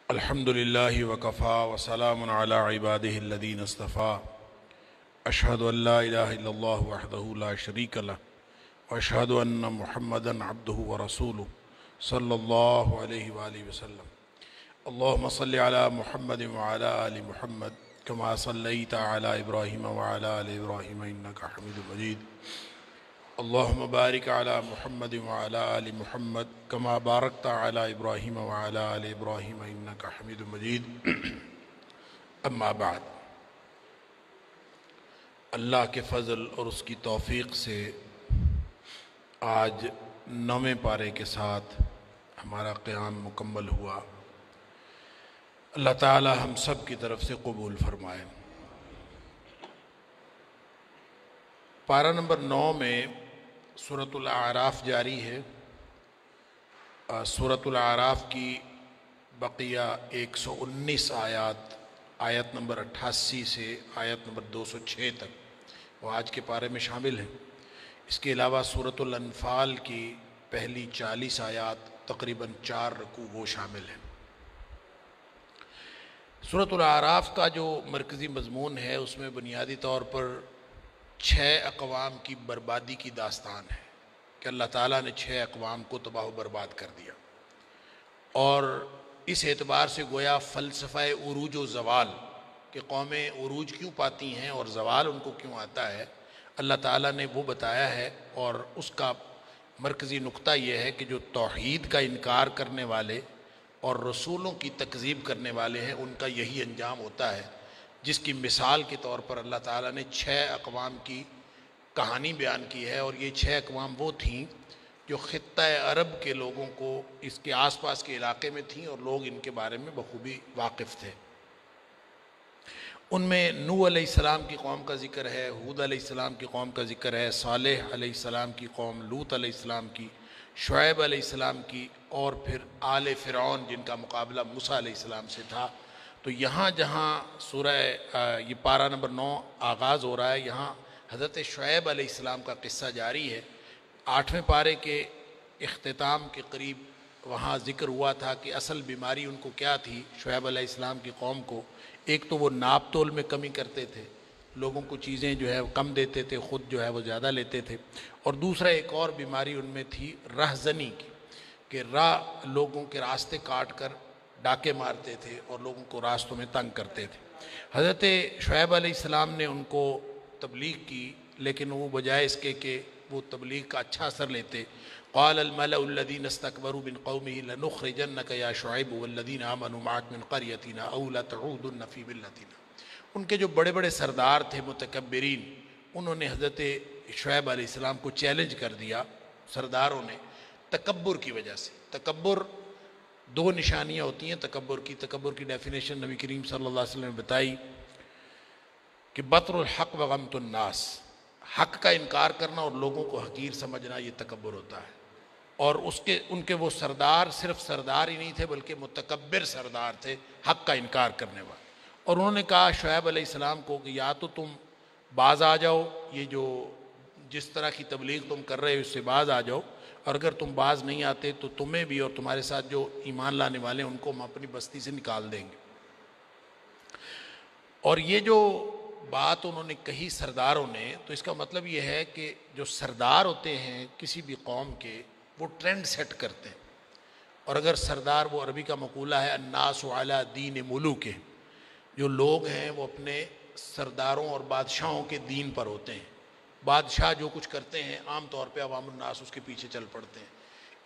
الحمد للہ وکفا وسلام علی عبادہ الذین اصطفیٰ اشہد ان لا الہ الا اللہ وحدہ لا شریک لہ واشہد ان محمدا عبدہ ورسولہ صلی اللہ علیہ وآلہ وسلم اللہم صلی علی محمد وعلی آل محمد کما صلیت علی ابراہیم وعلی آل ابراہیم انکا حمید مجید اللہم بارک علی محمد وعلی آل محمد کما بارکت علی ابراہیم وعلی آل ابراہیم انکا حمید مجید اما بعد، اللہ کے فضل اور اس کی توفیق سے آج 9ویں پارے کے ساتھ ہمارا قیام مکمل ہوا۔ اللہ تعالی ہم سب کی طرف سے قبول فرمائے۔ پارہ نمبر 9 میں سورۃ الاعراف جاری ہے۔ سورۃ الاعراف کی بقیہ 119 آیت نمبر 88 سے آیت نمبر 206 تک وہ آج کے پارے میں شامل ہیں۔ اس کے علاوہ سورۃ الانفال کی پہلی 40 آیات تقریباً 4 رکوع وہ شامل ہیں۔ سورۃ الاعراف کا جو مرکزی مضمون ہے اس میں بنیادی طور پر 6 اقوام کی بربادی کی داستان ہے کہ اللہ تعالیٰ نے 6 اقوام کو تباہ و برباد کر دیا، اور اس اعتبار سے گویا فلسفہ عروج و زوال کہ قومیں عروج کیوں پاتی ہیں اور زوال ان کو کیوں آتا ہے، اللہ تعالیٰ نے وہ بتایا ہے۔ اور اس کا مرکزی نقطہ یہ ہے کہ جو توحید کا انکار کرنے والے اور رسولوں کی تکذیب کرنے والے ہیں ان کا یہی انجام ہوتا ہے، جس کی مثال کے طور پر اللہ تعالیٰ نے 6 اقوام کی کہانی بیان کی ہے۔ اور یہ 6 اقوام وہ تھیں جو خطہ عرب کے لوگوں کو اس کے آس پاس کے علاقے میں تھیں اور لوگ ان کے بارے میں بخوبی واقف تھے۔ ان میں نوح علیہ السلام کی قوم کا ذکر ہے، ہود علیہ السلام کی قوم کا ذکر ہے، صالح علیہ السلام کی قوم، لوط علیہ السلام کی، شعیب علیہ السلام کی، اور پھر آل فرعون جن کا مقابلہ موسیٰ علیہ السلام سے تھا۔ تو یہاں جہاں سورہ یہ پارہ نمبر 9 آغاز ہو رہا ہے، یہاں حضرت شعیب علیہ السلام کا قصہ جاری ہے۔ 8ویں پارے کے اختتام کے قریب وہاں ذکر ہوا تھا کہ اصل بیماری ان کو کیا تھی شعیب علیہ السلام کی قوم کو۔ ایک تو وہ ناپ تول میں کمی کرتے تھے، لوگوں کو چیزیں جو ہے کم دیتے تھے، خود جو ہے وہ زیادہ لیتے تھے، اور دوسرا ایک اور بیماری ان میں تھی رہزنی کی کہ لوگوں کے راستے کاٹ کر ڈاکے مارتے تھے اور لوگوں کو راستوں میں تنگ کرتے تھے۔ حضرت شعیب علیہ السلام نے ان کو تبلیغ کی، لیکن وہ بجائے اس کے کہ وہ تبلیغ کا اچھا اثر لیتے، قال الملأ الذين استكبروا من قومه لنخرجنك يا شعيب والذين آمنوا معك من قريتنا أو لتعودن في ملتنا۔ ان کے جو بڑے بڑے سردار تھے متکبرین، انہوں نے حضرت شعیب علیہ السلام کو چیلنج کر دیا سرداروں نے، تکبر کی وجہ سے۔ تکبر 2 نشانیاں ہوتی ہیں تکبر کی ڈیفینیشن نبی کریم صلی اللہ علیہ وسلم نے بتائی کہ بطر الحق و غمت الناس، حق کا انکار کرنا اور لوگوں کو حقیر سمجھنا، یہ تکبر ہوتا ہے۔ اور ان کے وہ سردار صرف سردار ہی نہیں تھے بلکہ متکبر سردار تھے، حق کا انکار کرنے والے۔ اور انہوں نے کہا شعیب علیہ السلام کو کہ یا تو تم باز آ جاؤ، یہ جو جس طرح کی تبلیغ تم کر رہے ہو اس سے باز آ جاؤ، اور اگر تم باز نہیں آتے تو تمہیں بھی اور تمہارے ساتھ جو ایمان لانے والے ہیں ان کو ہم اپنی بستی سے نکال دیں گے۔ اور یہ جو بات انہوں نے کہی سرداروں نے، تو اس کا مطلب یہ ہے کہ جو سردار ہوتے ہیں کسی بھی قوم کے، وہ ٹرینڈ سیٹ کرتے ہیں۔ اور اگر سردار، وہ عربی کا مقولہ ہے الناس علی دین ملوکہم، جو لوگ ہیں وہ اپنے سرداروں اور بادشاہوں کے دین پر ہوتے ہیں۔ بادشاہ جو کچھ کرتے ہیں عام طور پہ عوام الناس اس کے پیچھے چل پڑتے ہیں۔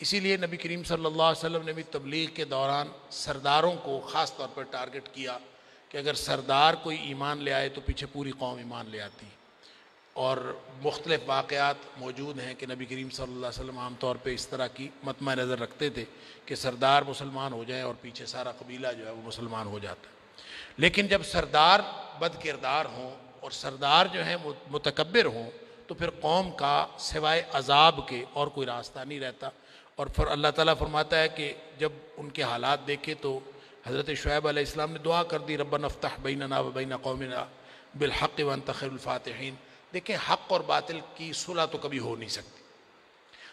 اسی لیے نبی کریم صلی اللہ علیہ وسلم نے بھی تبلیغ کے دوران سرداروں کو خاص طور پر ٹارگٹ کیا کہ اگر سردار کوئی ایمان لے آئے تو پیچھے پوری قوم ایمان لے آتی۔ اور مختلف واقعات موجود ہیں کہ نبی کریم صلی اللہ علیہ وسلم عام طور پہ اس طرح کی مطمع نظر رکھتے تھے کہ سردار مسلمان ہو جائیں اور پیچھے سارا قبیلہ جو ہے وہ مسلمان ہو جاتا ہے۔ لیکن جب سردار بد کردار ہوں اور سردار جو ہیں متکبر ہوں تو پھر قوم کا سوائے عذاب کے اور کوئی راستہ نہیں رہتا۔ اور پھر اللہ تعالیٰ فرماتا ہے کہ جب ان کے حالات دیکھے تو حضرت شعیب علیہ السلام نے دعا کر دی ربنا افتح بیننا و بین قومنا بالحق وانت خیر الفاتحین۔ دیکھیں حق اور باطل کی صلح تو کبھی ہو نہیں سکتی،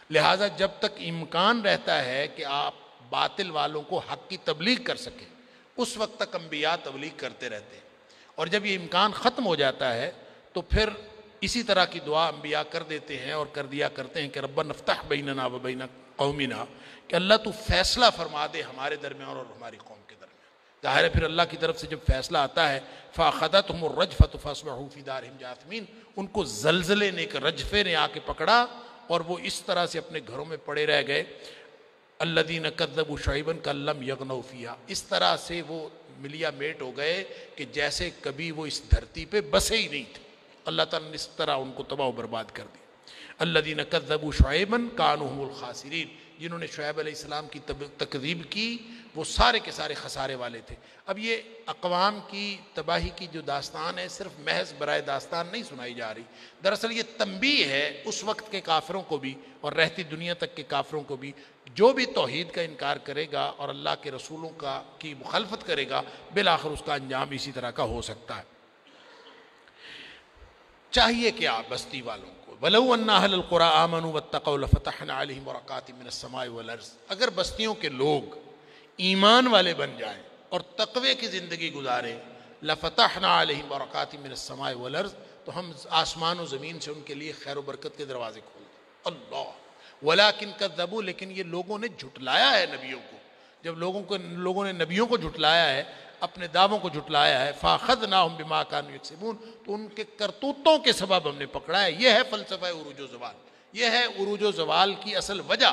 لہٰذا جب تک امکان رہتا ہے کہ آپ باطل والوں کو حق کی تبلیغ کر سکیں اس وقت تک انبیاء تبلیغ کرتے رہتے ہیں، اور جب یہ امکان ختم ہو جاتا ہے تو پھر اسی طرح کی دعا انبیاء کر دیتے ہیں اور کر دیا کرتے ہیں کہ ربنا افتح بیننا و بین قومنا، کہ اللہ تو فیصلہ فرما دے ہمارے درمیان اور ہماری قوم کے درمیان۔ ظاہر ہے پھر اللہ کی طرف سے جب فیصلہ آتا ہے فَأَخَذَتْهُمُ الرَّجْفَةُ فَأَصْبَحُوا فِي دَارِهِمْ جَاثِمِينَ، ان کو زلزلے نے، رجفے نے آ کے پکڑا اور وہ اس طرح سے اپنے گھروں میں پڑے رہ گئے۔ الَّذِينَ كَذَّبُوا شُعَيْبًا كَأَن لَّمْ يَغْنَوْا فِيهَا، اس طرح سے وہ ملیا میٹ ہو گئے کہ جیسے کبھی وہ اس دھرتی پہ بسے ہی نہیں تھے۔ اللہ تعالیٰ نے اس طرح ان کو تباہ و برباد کر دیا۔ الَّذِينَ كَذَّبُوا شُعَيْبًا كَانُوا هُمُ الْخَاسِرِينَ، جنہوں نے شعیب علیہ السلام کی تکذیب کی وہ سارے کے سارے خسارے والے تھے۔ اب یہ اقوام کی تباہی کی جو داستان ہے صرف محض برائے داستان نہیں سنائی جا رہی، دراصل یہ تنبیہ ہے اس وقت کے کافروں کو بھی اور رہتی دنیا تک کے کافروں کو بھی، جو بھی توحید کا انکار کرے گا اور اللہ کے رسولوں کی مخالفت کرے گا بالآخر اس کا انجام اسی طرح کا ہو سکتا ہے۔ چاہیے کیا بستی والوں کو، وَلَوْ أَنَّ أَهْلَ الْقُرَىٰ آمَنُوا وَاتَّقَوْا لَفَتَحْنَا عَلَيْهِمْ بَرَكَاتٍ مِّنَ السَّمَاءِ وَالْأَرْضِ، اگر بستیوں کے لوگ ایمان والے بن جائیں اور تقوی کی زندگی گزاریں، لَفَتَحْنَا عَلَيْهِمْ بَرَكَاتٍ مِّنَ السَّمَاءِ وَالْأَرْضِ، تو ہم آسمان و زمین سے ان کے لیے خیر و برکت کے دروازے کھول دیں۔ اللہ وَلَٰكِن كَذَّبُوا، لیکن یہ لوگوں نے جھٹلایا ہے نبیوں کو۔ جب لوگوں نے نبیوں کو جھٹلایا ہے، اپنے دعووں کو جھٹلایا ہے، فَأَخَذْنَاهُمْ بِمَا كَانُوا يَكْسِبُونَ، تو ان کے کرتوتوں کے سبب ہم نے پکڑا ہے۔ یہ ہے فلسفہ عروج و زوال، یہ ہے عروج و زوال کی اصل وجہ،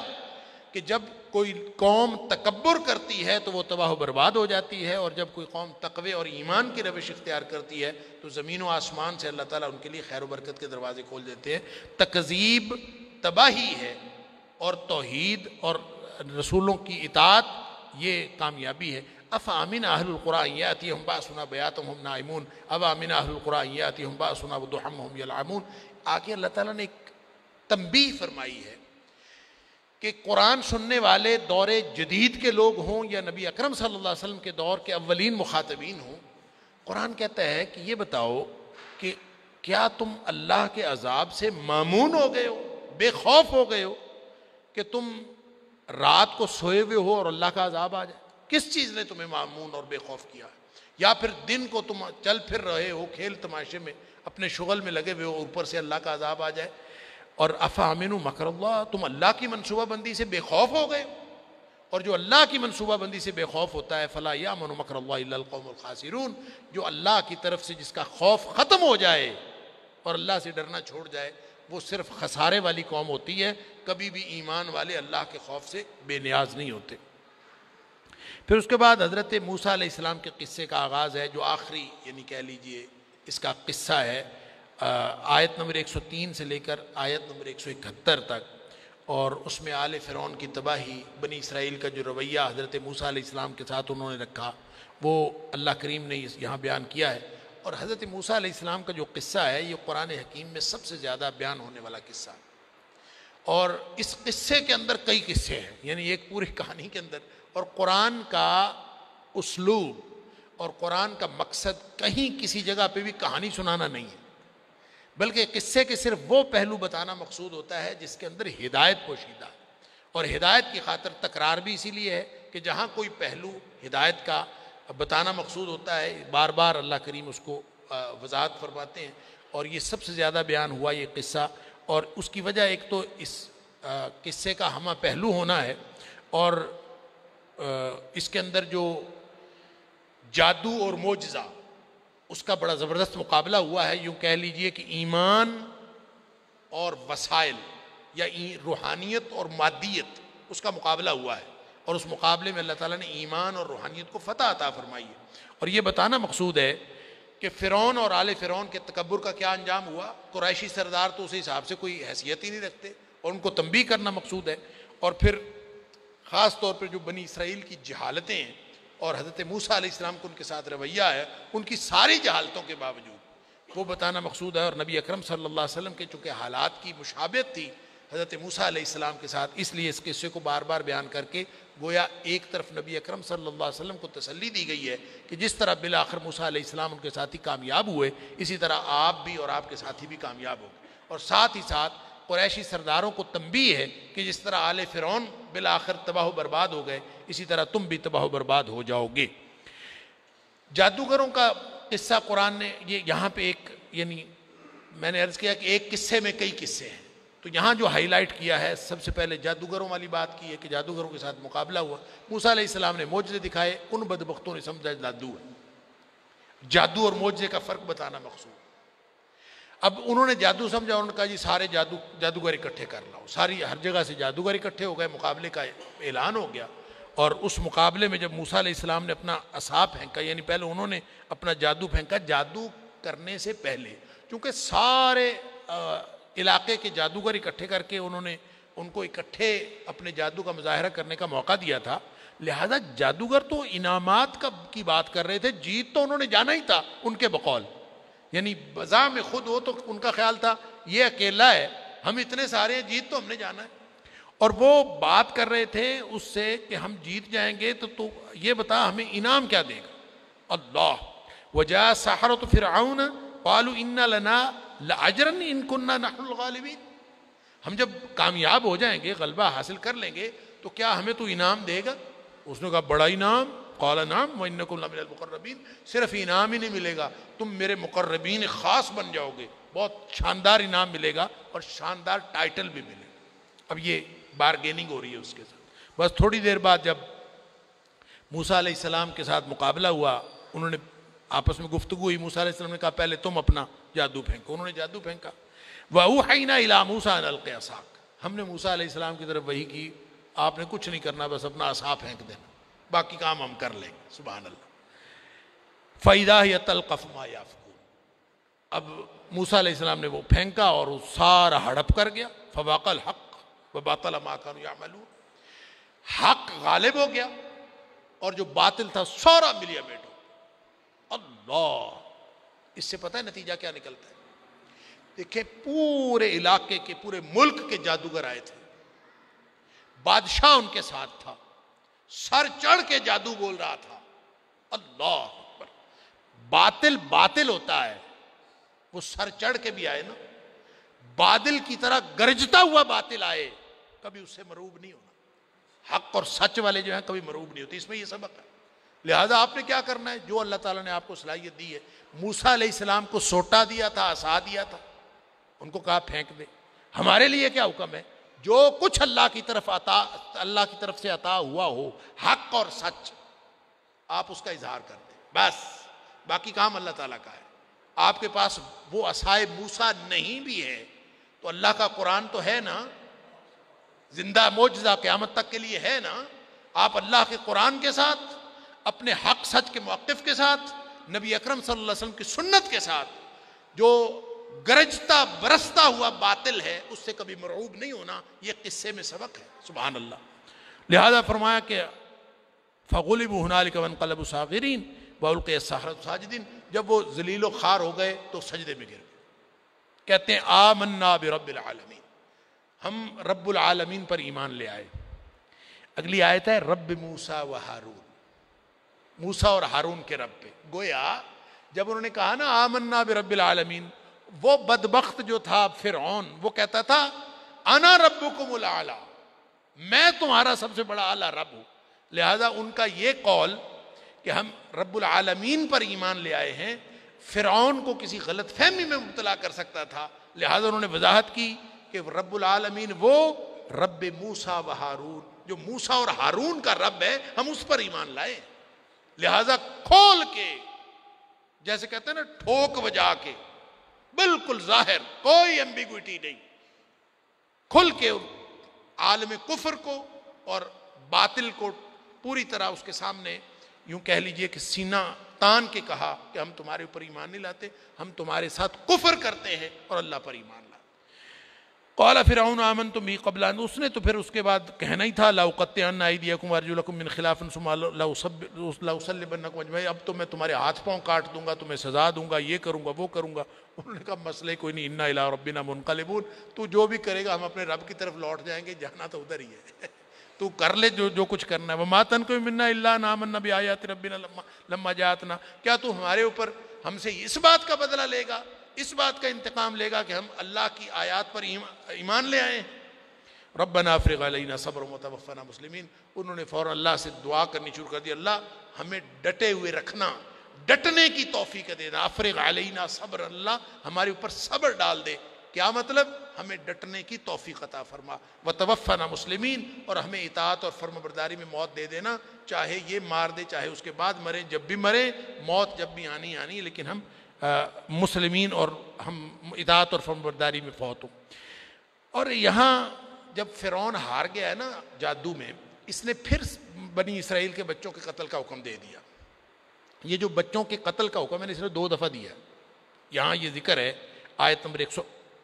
کہ جب کوئی قوم تکبر کرتی ہے تو وہ تباہ و برباد ہو جاتی ہے، اور جب کوئی قوم تقوی اور ایمان کی روش اختیار کرتی ہے تو زمین و آسمان سے اللہ تعالیٰ ان کے لیے خیر و برکت کے دروازے کھول دیتے ہیں۔ تکذیب تباہی ہے اور توحید اور رسولوں کی اطاعت یہ کامیابی ہے۔ افامن اہل القرى ان یاتیہم باسنا بیاتا وہم نائمون اوامن اہل القرى ان یاتیہم باسنا وضحی وہم یلعبون۔ آگے اللہ تعالیٰ نے ایک تنبیہ فرمائی ہے کہ قرآن سننے والے دور جدید کے لوگ ہوں یا نبی اکرم صلی اللہ علیہ وسلم کے دور کے اولین مخاطبین ہوں، قرآن کہتا ہے کہ یہ بتاؤ کہ کیا تم اللہ کے عذاب سے مامون ہو گئے ہو، بے خوف ہو گئے ہو، کہ تم رات کو سوئے ہوئے ہو اور اللہ کا عذاب آ جائے؟ کس چیز نے تمہیں مامون اور بے خوف کیا؟ یا پھر دن کو تم چل پھر رہے ہو کھیل تماشے میں، اپنے شغل میں لگے ہوئے ہو، اوپر سے اللہ کا عذاب آ جائے؟ اور افامنوا مکر اللہ، تم اللہ کی منصوبہ بندی سے بے خوف ہو گئے؟ اور جو اللہ کی منصوبہ بندی سے بے خوف ہوتا ہے فلا یامن مکر اللہ الا القوم الخاسرون، جو اللہ کی طرف سے جس کا خوف ختم ہو جائے اور اللہ سے ڈرنا چھوڑ جائے وہ صرف خسارے والی قوم ہوتی ہے، کبھی بھی ایمان والے اللہ کے خوف سے بے نیاز نہیں ہوتے۔ پھر اس کے بعد حضرت موسیٰ علیہ السلام کے قصے کا آغاز ہے، جو آخری یعنی کہہ لیجئے اس کا قصہ ہے، آیت نمبر 103 سے لے کر آیت نمبر 171 تک، اور اس میں آل فرعون کی تباہی، بنی اسرائیل کا جو رویہ حضرت موسیٰ علیہ السلام کے ساتھ انہوں نے رکھا وہ اللہ کریم نے یہاں بیان کیا ہے۔ اور حضرت موسیٰ علیہ السلام کا جو قصہ ہے یہ قرآن حکیم میں سب سے زیادہ بیان ہونے والا قصہ ہے، اور اس قصے کے اندر کئی قصے ہیں، یعنی ایک پوری کہانی کے اندر، اور قرآن کا اسلوب اور قرآن کا مقصد کہیں کسی جگہ پہ بھی کہانی سنانا نہیں ہے، بلکہ قصے کے صرف وہ پہلو بتانا مقصود ہوتا ہے جس کے اندر ہدایت پوشیدہ ہے، اور ہدایت کی خاطر تکرار بھی اسی لیے ہے کہ جہاں کوئی پہلو ہدایت کا بتانا مقصود ہوتا ہے بار بار اللہ کریم اس کو وضاحت فرماتے ہیں، اور یہ سب سے زیادہ بیان ہوا یہ قصہ، اور اس کی وجہ ایک تو اس قصے کا ہمہ پہلو ہونا ہے، اور اس کے اندر جو جادو اور معجزہ اس کا بڑا زبردست مقابلہ ہوا ہے، یوں کہہ لیجئے کہ ایمان اور وسائل یا روحانیت اور مادیت اس کا مقابلہ ہوا ہے، اور اس مقابلے میں اللہ تعالیٰ نے ایمان اور روحانیت کو فتح عطا فرمائی ہے۔ اور یہ بتانا مقصود ہے کہ فرعون اور آل فرعون کے تکبر کا کیا انجام ہوا۔ قریشی سردار تو اس حساب سے کوئی حیثیت ہی نہیں رکھتے، اور ان کو تنبیہ کرنا مقصود ہے، اور پھر خاص طور پر جو بنی اسرائیل کی جہالتیں ہیں اور حضرت موسیٰ علیہ السلام کو ان کے ساتھ رویہ ہے، ان کی ساری جہالتوں کے باوجود وہ بتانا مقصود ہے، اور نبی اکرم صلی اللہ علیہ وسلم کے چونکہ حالات کی مشابہت تھی حضرت موسیٰ علیہ السلام کے ساتھ، اس لیے اس قصے کو بار بار بیان کر کے گویا ایک طرف نبی اکرم صلی اللہ علیہ وسلم کو تسلی دی گئی ہے کہ جس طرح بالآخر موسیٰ علیہ السلام ان کے ساتھی کامیاب ہوئے، اسی طرح آپ بھی اور آپ کے ساتھی بھی کامیاب ہو گئے، اور ساتھ ہی ساتھ قریشی سرداروں کو تنبیہ ہے کہ جس طرح آل فرعون بالآخر تباہ و برباد ہو گئے، اسی طرح تم بھی تباہ و برباد ہو جاؤ گے۔ جادوگروں کا قصہ قرآن نے یہاں پہ ایک، یعنی میں نے عرض کیا کہ ایک قصے میں کئی قصے ہیں، تو یہاں جو ہائی لائٹ کیا ہے سب سے پہلے جادوگروں والی بات کی ہے کہ جادوگروں کے ساتھ مقابلہ ہوا، موسیٰ علیہ السلام نے معجزے دکھائے، ان بدبختوں نے سمجھا جادو ہے۔ جادو اور معجزے کا فرق بتانا مقصود۔ اب انہوں نے جادو سمجھا، انہوں نے کہا جی سارے جادوگر اکٹھے کر لاؤ، ساری ہر جگہ سے جادوگر اکٹھے ہو گئے، مقابلے کا اعلان ہو گیا۔ اور اس مقابلے میں جب موسیٰ علیہ السلام نے اپنا عصا پھینکا، یعنی پہلے انہوں نے اپنا جادو پھینکا، جادو کرنے سے پہلے چونکہ سارے علاقے کے جادوگر اکٹھے کر کے انہوں نے ان کو اکٹھے اپنے جادو کا مظاہرہ کرنے کا موقع دیا تھا، لہذا جادوگر تو انعامات کی بات کر رہے تھے، جیت تو انہوں نے جانا ہی تھا ان کے بقول، یعنی بذا میں خود ہو تو ان کا خیال تھا یہ اکیلا ہے، ہم اتنے سارے ہیں، جیت تو ہم نے جانا ہے۔ اور وہ بات کر رہے تھے اس سے کہ ہم جیت جائیں گے تو یہ بتا ہمیں انعام کیا دے گا۔ اللہ وجاء السحرة فرعون قالوا ان لنا لاجرا ان كنا نحن الغالبین، ہم جب کامیاب ہو جائیں گے، غلبہ حاصل کر لیں گے تو کیا ہمیں تو انعام دے گا؟ اس نے کہا بڑا انعام، قال نعم وانکم لمن المقربین، صرف انعام ہی نہیں ملے گا، تم میرے مقربین خاص بن جاؤ گے، بہت شاندار انعام ملے گا اور شاندار ٹائٹل بھی ملے گا۔ اب یہ بارگیننگ ہو رہی ہے اس کے ساتھ۔ بس تھوڑی دیر بعد جب موسیٰ علیہ السلام کے ساتھ مقابلہ ہوا، انہوں نے آپس میں گفتگو ہوئی، موسیٰ علیہ السلام نے کہا پہلے تم اپنا جادو پھینکو، انہوں نے جادو پھینکا۔ وَأُوحَيْنَا إِلَىٰ مُوسَىٰ أَنْ أَلْقِ عَصَاكَ، ہم نے موسیٰ علیہ السلام کی طرف وحی کی آپ نے کچھ نہیں کرنا، بس اپنا عصا پھینک دینا، باقی کام ہم کر لیں گے۔ سبحان اللہ۔ فَإِذَا هِيَ تَلْقَفُ مَا يَأْفِكُونَ، اب موسیٰ علیہ السلام نے وہ پھینکا اور وہ سارا ہڑپ کر گیا۔ فَوَاقَ الْحَقُّ وَبَاطَلَ مَا كَانُوا يَعْمَلُونَ، حق غالب ہو گیا اور جو باطل تھا سارا ملیا بیٹھو۔ اللہ، اس سے پتہ ہے نتیجہ کیا نکلتا ہے؟ دیکھیں پورے علاقے کے، پورے ملک کے جادوگر آئے تھے، بادشاہ ان کے ساتھ تھا، سر چڑھ کے جادو بول رہا تھا۔ اللہ اکبر، باطل باطل ہوتا ہے، وہ سر چڑھ کے بھی آئے نا، بادل کی طرح گرجتا ہوا باطل آئے، کبھی اس سے مروب نہیں ہونا۔ حق اور سچ والے جو ہیں کبھی مروب نہیں ہوتے، اس میں یہ سبق ہے۔ لہذا آپ نے کیا کرنا ہے؟ جو اللہ تعالیٰ نے آپ کو صلاحیت دی ہے، موسیٰ علیہ السلام کو سوٹا دیا تھا، عصا دیا تھا، ان کو کہا پھینک دے۔ ہمارے لیے کیا حکم ہے؟ جو کچھ اللہ کی طرف سے عطا ہوا ہو، حق اور سچ، آپ اس کا اظہار کر دیں، بس باقی کام اللہ تعالیٰ کا ہے۔ آپ کے پاس وہ عصائے موسیٰ نہیں بھی ہے تو اللہ کا قرآن تو ہے نا، زندہ معجزہ قیامت تک کے لیے ہے نا۔ آپ اللہ کے قرآن کے ساتھ، اپنے حق سچ کے موقف کے ساتھ، نبی اکرم صلی اللہ علیہ وسلم کی سنت کے ساتھ، جو گرجتا برستا ہوا باطل ہے اس سے کبھی مرعوب نہیں ہونا، یہ قصے میں سبق ہے۔ سبحان اللہ۔ لہذا فرمایا کہ فَغُلِبُوا هُنَالِكَ وَانقَلَبُوا صَاغِرِينَ وَأُلْقِيَ السَّحَرَةُ سَاجِدِينَ، جب وہ ذلیل و خوار ہو گئے تو سجدے میں گر گئے، کہتے ہیں آمنا برب العالمین، ہم رب العالمین پر ایمان لے آئے۔ اگلی آیت ہے رب موسیٰ و ہارون، موسیٰ اور ہارون کے رب پہ۔ گویا جب انہوں نے کہا نا آمنا برب العالمین، وہ بدبخت جو تھا فرعون، وہ کہتا تھا انا ربکم الاعلی، میں تمہارا سب سے بڑا اعلیٰ رب ہوں۔ لہذا ان کا یہ قول کہ ہم رب العالمین پر ایمان لے آئے ہیں، فرعون کو کسی غلط فہمی میں مبتلا کر سکتا تھا، لہذا انہوں نے وضاحت کی کہ رب العالمین وہ رب موسیٰ و ہارون، جو موسیٰ اور ہارون کا رب ہے، ہم اس پر ایمان لائے۔ لہذا کھول کے، جیسے کہتے ہیں نا ٹھوک بجا کے، بالکل ظاہر، کوئی ایمبیگوٹی نہیں، کھل کے عالم کفر کو اور باطل کو پوری طرح اس کے سامنے یوں کہہ لیجئے کہ سینہ تان کے کہا کہ ہم تمہارے اوپر ایمان نہیں لاتے، ہم تمہارے ساتھ کفر کرتے ہیں اور اللہ پر ایمان لاتے۔ قال فرعون آمنتم به قبل ان، اس نے تو پھر اس کے بعد کہنا ہی تھا لأقطعن أيديكم وأرجلكم من خلاف ثم لأصلبنكم أجمعين، اب تو میں تمہارے ہاتھ پاؤں کاٹ دوں گا، تمہیں سزا دوں گا، یہ کروں گا وہ کروں گا۔ انہوں نے کہا مسئلہ کوئی نہیں، انا إلى ربنا منقلبون، تو جو بھی کرے گا ہم اپنے رب کی طرف لوٹ جائیں گے، جانا تو ادھر ہی ہے، تو کر لے جو کچھ کرنا ہے۔ وما تنقم منا إلا أن آمنا بآيات ربنا لما جاءتنا، کیا تو ہمارے اوپر ہم سے اس بات کا بدلہ لے گا، اس بات کا انتقام لے گا کہ ہم اللہ کی آیات پر ایمان لے آئے ہیں؟ ربنا افرغ علینا صبر وتوفنا مسلمین، انہوں نے فوراً اللہ سے دعا کرنی شروع کر دی، اللہ ہمیں ڈٹے ہوئے رکھنا، ڈٹنے کی توفیق دے دینا، افرغ علینا صبر، اللہ ہمارے اوپر صبر ڈال دے. کیا مطلب؟ ہمیں ڈٹنے کی توفیق عطا فرما. وتوفنا مسلمین، اور ہمیں اطاعت اور فرم برداری میں موت دے دینا، چاہے یہ مار دے چاہے اس کے بعد مرے، جب بھی مرے موت جب بھی آنی آنی، لیکن ہم مسلمین اور ہم اطاعت اور فرم برداری میں فوت ہوں. اور یہاں جب فرعون ہار گیا ہے نا جادو میں، اس نے پھر بنی اسرائیل کے بچوں کے قتل کا حکم دے دیا. یہ جو بچوں کے قتل کا حکم ہے اس نے 2 دفعہ دیا. یہاں یہ ذکر ہے آیت نمبر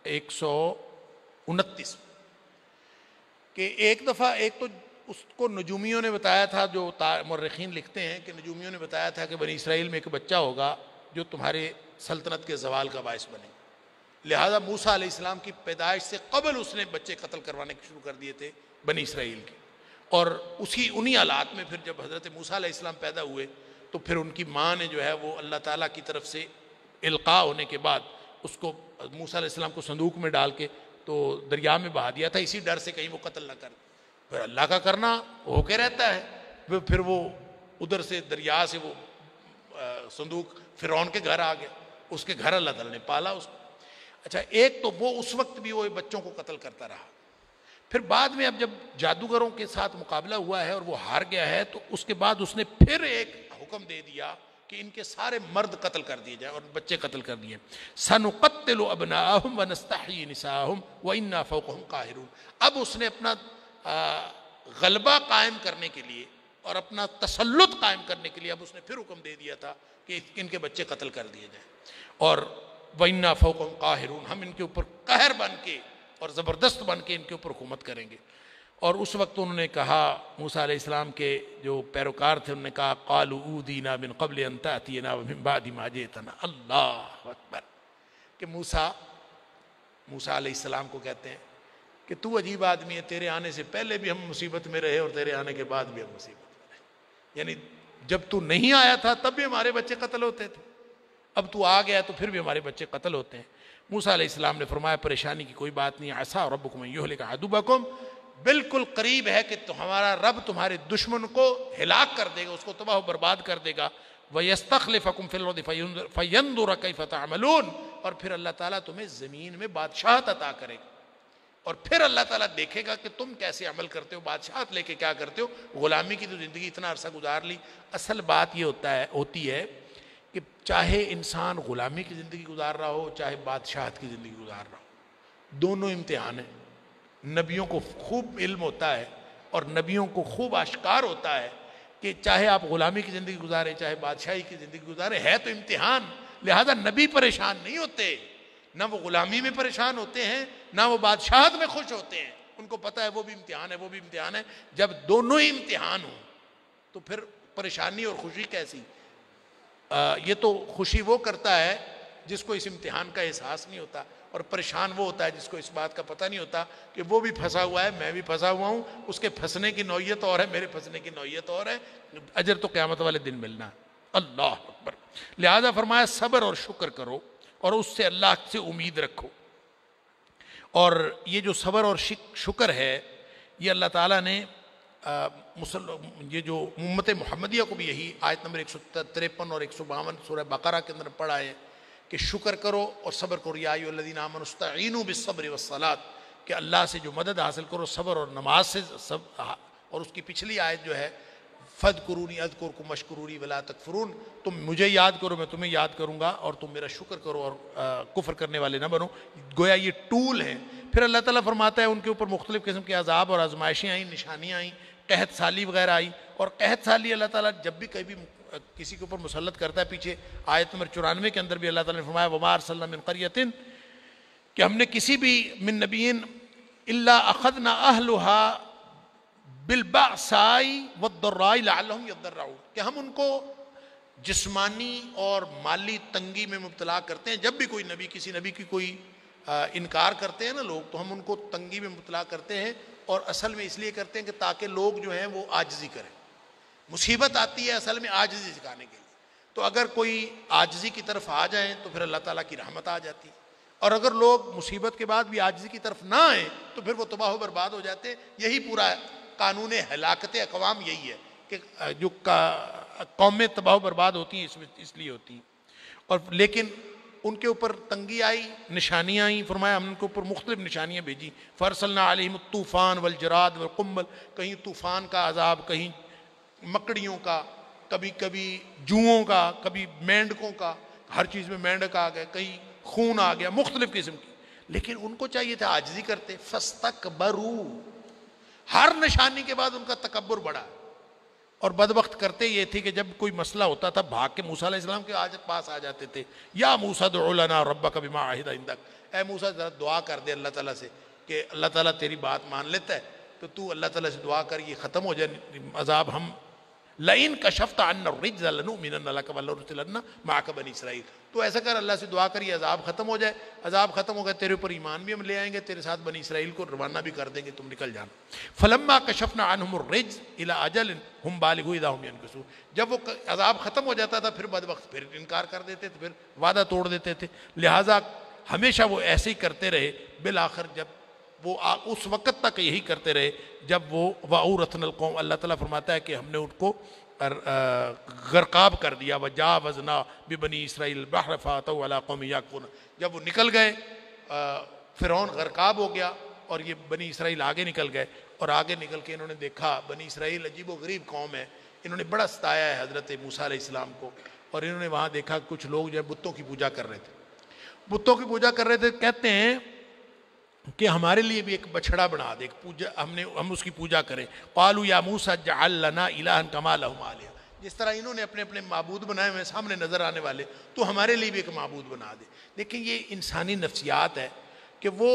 129 کہ ایک دفعہ، ایک تو اس کو نجومیوں نے بتایا تھا، جو مورخین لکھتے ہیں کہ نجومیوں نے بتایا تھا کہ بنی اسرائیل میں ایک بچہ ہوگا جو تمہارے سلطنت کے زوال کا باعث بنے. لہذا موسیٰ علیہ السلام کی پیدائش سے قبل اس نے بچے قتل کروانے شروع کر دیے تھے بنی اسرائیل کے. اور انہی حالات میں پھر جب حضرت موسیٰ علیہ السلام پیدا ہوئے تو پھر ان کی ماں نے جو ہے وہ اللہ تعالیٰ کی طرف سے القاء ہونے کے بعد اس کو موسیٰ علیہ السلام کو صندوق میں ڈال کے تو دریا میں بہا دیا تھا، اسی ڈر سے کہیں وہ قتل نہ کر. پھر اللہ کا کرنا ہو کے رہتا ہے، پھر وہ ادھر سے دریا سے وہ صندوق فرعون کے گھر آ گیا، اس کے گھر اللہ تعالیٰ نے پالا اس کو. اچھا، ایک تو وہ اس وقت بھی وہ بچوں کو قتل کرتا رہا. پھر بعد میں اب جب جادوگروں کے ساتھ مقابلہ ہوا ہے اور وہ ہار گیا ہے تو اس کے بعد اس نے پھر ایک حکم دے دیا کہ ان کے سارے مرد قتل کر دیے جائیں اور بچے قتل کر دیے. سَنُقَتِّلُ أَبْنَاءَهُمْ وَنَسْتَحْيِي نِسَاءَهُمْ وَإِنَّا فَوْقَهُمْ قَاهِرُونَ. اب اس نے اپنا غلبہ قائم کرنے کے لیے اور اپنا تسلط قائم کرنے کے لیے اب اس نے پھر حکم دے دیا تھا کہ ان کے بچے قتل کر دیے جائیں. اور وَإِنَّا فَوْقَهُمْ قَاهِرُونَ، ہم ان کے اوپر قہر بن کے اور زبردست بن کے ان کے اوپر حکومت کریں گے. اور اس وقت انہوں نے کہا، موسیٰ علیہ السلام کے جو پیروکار تھے انہوں نے کہا قَالُوا أُوذِينَا مِن قَبْلِ أَن تَأْتِيَنَا وَمِن بَعْدِ مَا جِئْتَنَا. اللہ اکبر. کہ موسیٰ علیہ السلام کو کہتے ہیں کہ تو عجیب آدمی ہے، تیرے آنے سے پہلے بھی ہم مصیبت میں رہے اور تیرے آنے کے بعد بھی ہم مصیبت میں رہے. یعنی جب تو نہیں آیا تھا تب بھی ہمارے بچے قتل ہوتے تھے، اب تو آ گیا تو پھر بھی ہمارے بچے قتل ہوتے ہیں. موسیٰ علیہ السلام نے فرمایا پریشانی کی کوئی بات نہیں، عَسَىٰ رَبُّكُمْ أَن يُهْلِكَ عَدُوَّكُمْ، بالکل قریب ہے کہ ہمارا رب تمہارے دشمن کو ہلاک کر دے گا، اس کو تباہ و برباد کر دے گا. وَيَسْتَخْلِفَكُمْ فِي الْأَرْضِ فَيَنْظُرَ كَيْفَ تَعْمَلُونَ، اور پھر اللہ تعالیٰ تمہیں زمین میں بادشاہت عطا کرے گا، اور پھر اللہ تعالیٰ دیکھے گا کہ تم کیسے عمل کرتے ہو، بادشاہت لے کے کیا کرتے ہو. غلامی کی تو زندگی اتنا عرصہ گزار لی. اصل بات یہ ہوتی ہے کہ چاہے انسان غلامی کی زندگی گزار رہا ہو چاہے بادشاہت کی زندگی گزار رہا ہو، دونوں امتحان ہیں. نبیوں کو خوب علم ہوتا ہے اور نبیوں کو خوب آشکار ہوتا ہے کہ چاہے آپ غلامی کی زندگی گزاریں چاہے بادشاہی کی زندگی گزاریں، ہے تو امتحان. لہذا نبی پریشان نہیں ہوتے، نہ وہ غلامی میں پریشان ہوتے ہیں نہ وہ بادشاہت میں خوش ہوتے ہیں. ان کو پتہ ہے وہ بھی امتحان ہے وہ بھی امتحان ہے. جب دونوں ہی امتحان ہوں تو پھر پریشانی اور خوشی کیسی؟ یہ تو خوشی وہ کرتا ہے جس کو اس امتحان کا احساس نہیں ہوتا، اور پریشان وہ ہوتا ہے جس کو اس بات کا پتہ نہیں ہوتا کہ وہ بھی پھنسا ہوا ہے، میں بھی پھنسا ہوا ہوں، اس کے پھنسنے کی نوعیت اور ہے، میرے پھنسنے کی نوعیت اور ہے. اجر تو قیامت والے دن ملنا ہے. اللہ اکبر. لہذا فرمایا صبر اور شکر کرو اور اس سے اللہ سے امید رکھو. اور یہ جو صبر اور شکر ہے یہ اللہ تعالیٰ نے یہ جو امت محمدیہ کو بھی یہی آیت نمبر 153 اور 152 سورہ بقرہ کے اندر پڑھا ہے کہ شکر کرو اور صبر کرو. یا ایھا الذین آمنوا استعینوا بالصبر والصلاۃ، کہ اللہ سے جو مدد حاصل کرو صبر اور نماز سے. اور اس کی پچھلی آیت جو ہے فاذکرونی اذکرکم واشکرونی ولا تکفرون، تم مجھے یاد کرو میں تمہیں یاد کروں گا اور تم میرا شکر کرو اور کفر کرنے والے نہ بنو. گویا یہ ٹول ہیں. پھر اللہ تعالیٰ فرماتا ہے ان کے اوپر مختلف قسم کے عذاب اور آزمائشیں آئیں، نشانیاں آئیں، قحط سالی وغیرہ آئی. اور قحط سالی اللہ تعالیٰ جب بھی کبھی کسی کے اوپر مسلط کرتا ہے، پیچھے آیت نمبر 94 کے اندر بھی اللہ تعالیٰ نے فرمایا وما ارسلنا من قریۃ، کہ ہم نے کسی بھی من نبیین الا اخذنا اہلها بالبأساء والضراء لعلهم يضرعون، کہ ہم ان کو جسمانی اور مالی تنگی میں مبتلا کرتے ہیں. جب بھی کوئی نبی کسی نبی کی کوئی انکار کرتے ہیں نا لوگ، تو ہم ان کو تنگی میں مبتلا کرتے ہیں، اور اصل میں اس لیے کرتے ہیں کہ تاکہ لوگ جو ہیں وہ عاجزی کریں. مصیبت آتی ہے اصل میں عاجزی سکھانے کے لیے. تو اگر کوئی عاجزی کی طرف آ جائیں تو پھر اللہ تعالیٰ کی رحمت آ جاتی ہے، اور اگر لوگ مصیبت کے بعد بھی عاجزی کی طرف نہ آئیں تو پھر وہ تباہ و برباد ہو جاتے ہیں. یہی پورا قانون ہلاکت اقوام یہی ہے کہ جو قومیں تباہ و برباد ہوتی ہیں اس لیے ہوتی ہیں. اور لیکن ان کے اوپر تنگی آئی، نشانیاں آئیں، فرمایا ہم نے ان کے اوپر مختلف نشانیاں بھیجی. فارسلنا علیہم الطوفان والجراد والقمل، کہیں طوفان کا عذاب، کہیں مکڑیوں کا، کبھی کبھی جوؤں کا، کبھی مینڈکوں کا، ہر چیز میں مینڈک آ گئے، کہیں خون آ گیا، مختلف قسم کی. لیکن ان کو چاہیے تھا عاجزی کرتے. فاستکبروا، ہر نشانی کے بعد ان کا تکبر بڑھا. اور بدبخت کرتے یہ تھے کہ جب کوئی مسئلہ ہوتا تھا بھاگ کے موسیٰ علیہ السلام کے پاس آ جاتے تھے. یا موسیٰ ادع لنا ربک بما عہد عندک، اے موسیٰ ذرا دعا کر دے اللہ تعالیٰ سے کہ اللہ تعالیٰ تیری بات مان لیتا ہے تو اللہ تعالیٰ سے دعا کر یہ ختم ہو جائے عذاب. ہم لئن کشفت عنا الرجز لنؤمنن لک ولنرسلن معک بنی اسرائیل، تو ایسا کر اللہ سے دعا کر یہ عذاب ختم ہو جائے. عذاب ختم ہو گئے تیرے اوپر ایمان بھی ہم لے آئیں گے، تیرے ساتھ بنی اسرائیل کو روانہ بھی کر دیں گے، تم نکل جانا. فلما کشفنا عنہم الرجز الی اجل ہم بالغوا اذا ہم ینکثون، جب وہ عذاب ختم ہو جاتا تھا پھر بدبخت پھر انکار کر دیتے تھے، پھر وعدہ توڑ دیتے تھے. لہٰذا ہمیشہ وہ ایسے ہی کرتے رہے. بالآخر جب وہ اس وقت تک یہی کرتے رہے جب وہ وَأَوْرَثْنَا الْقَوْمَ، اللہ تعالیٰ فرماتا ہے کہ ہم نے ان کو غرقاب کر دیا. وَجَاوَزْنَا بِبَنِي إِسْرَائِيلَ الْبَحْرَ فَأَتَوْا عَلَىٰ قَوْمٍ يَعْكُفُونَ، جب وہ نکل گئے فرعون غرقاب ہو گیا اور یہ بنی اسرائیل آگے نکل گئے. اور آگے نکل کے انہوں نے دیکھا بنی اسرائیل عجیب و غریب قوم ہے، انہوں نے بڑا ستایا ہے حضرت موسیٰ علیہ السلام کو. اور انہوں نے وہاں دیکھا کچھ لوگ جو ہے بتوں کی پوجا کر رہے تھے، بتوں کی پوجا کر رہے تھے. کہتے ہیں کہ ہمارے لیے بھی ایک بچھڑا بنا دے، ہم اس کی پوجا کریں. قالوا یا موسیٰ اجعل لنا الہا کما لہم آلہہ، جس طرح انہوں نے اپنے اپنے معبود بنائے ہوئے سامنے نظر آنے والے، تو ہمارے لیے بھی ایک معبود بنا دے. لیکن یہ انسانی نفسیات ہے کہ وہ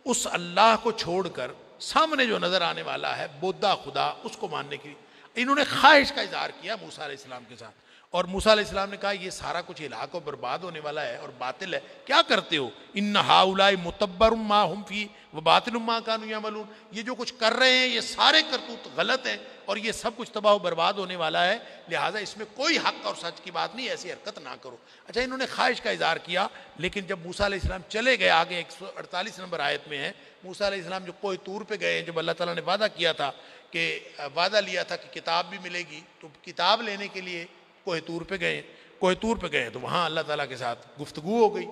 اس اللہ کو چھوڑ کر سامنے جو نظر آنے والا ہے بودھا خدا، اس کو ماننے کی انہوں نے خواہش کا اظہار کیا موسیٰ علیہ السلام کے ساتھ. اور موسیٰ علیہ السلام نے کہا یہ سارا کچھ ہلاک و برباد ہونے والا ہے اور باطل ہے، کیا کرتے ہو؟ ان ہؤلاء متبر ما ہم فی وباطل ما کانوا یعملون، یہ جو کچھ کر رہے ہیں یہ سارے کرتوت غلط ہیں اور یہ سب کچھ تباہ و برباد ہونے والا ہے، لہٰذا اس میں کوئی حق اور سچ کی بات نہیں، ایسی حرکت نہ کرو. اچھا، انہوں نے خواہش کا اظہار کیا. لیکن جب موسیٰ علیہ السلام چلے گئے، آگے 148 نمبر آیت میں ہے، موسیٰ علیہ السلام جو کوہ طور پہ گئے، جب اللہ تعالیٰ نے وعدہ کیا تھا کہ وعدہ لیا تھا کہ کتاب بھی ملے گی، تو کتاب لینے کے لیے کوہ طور پہ گئے. کوہ طور پہ گئے تو وہاں اللہ تعالیٰ کے ساتھ گفتگو ہو گئی،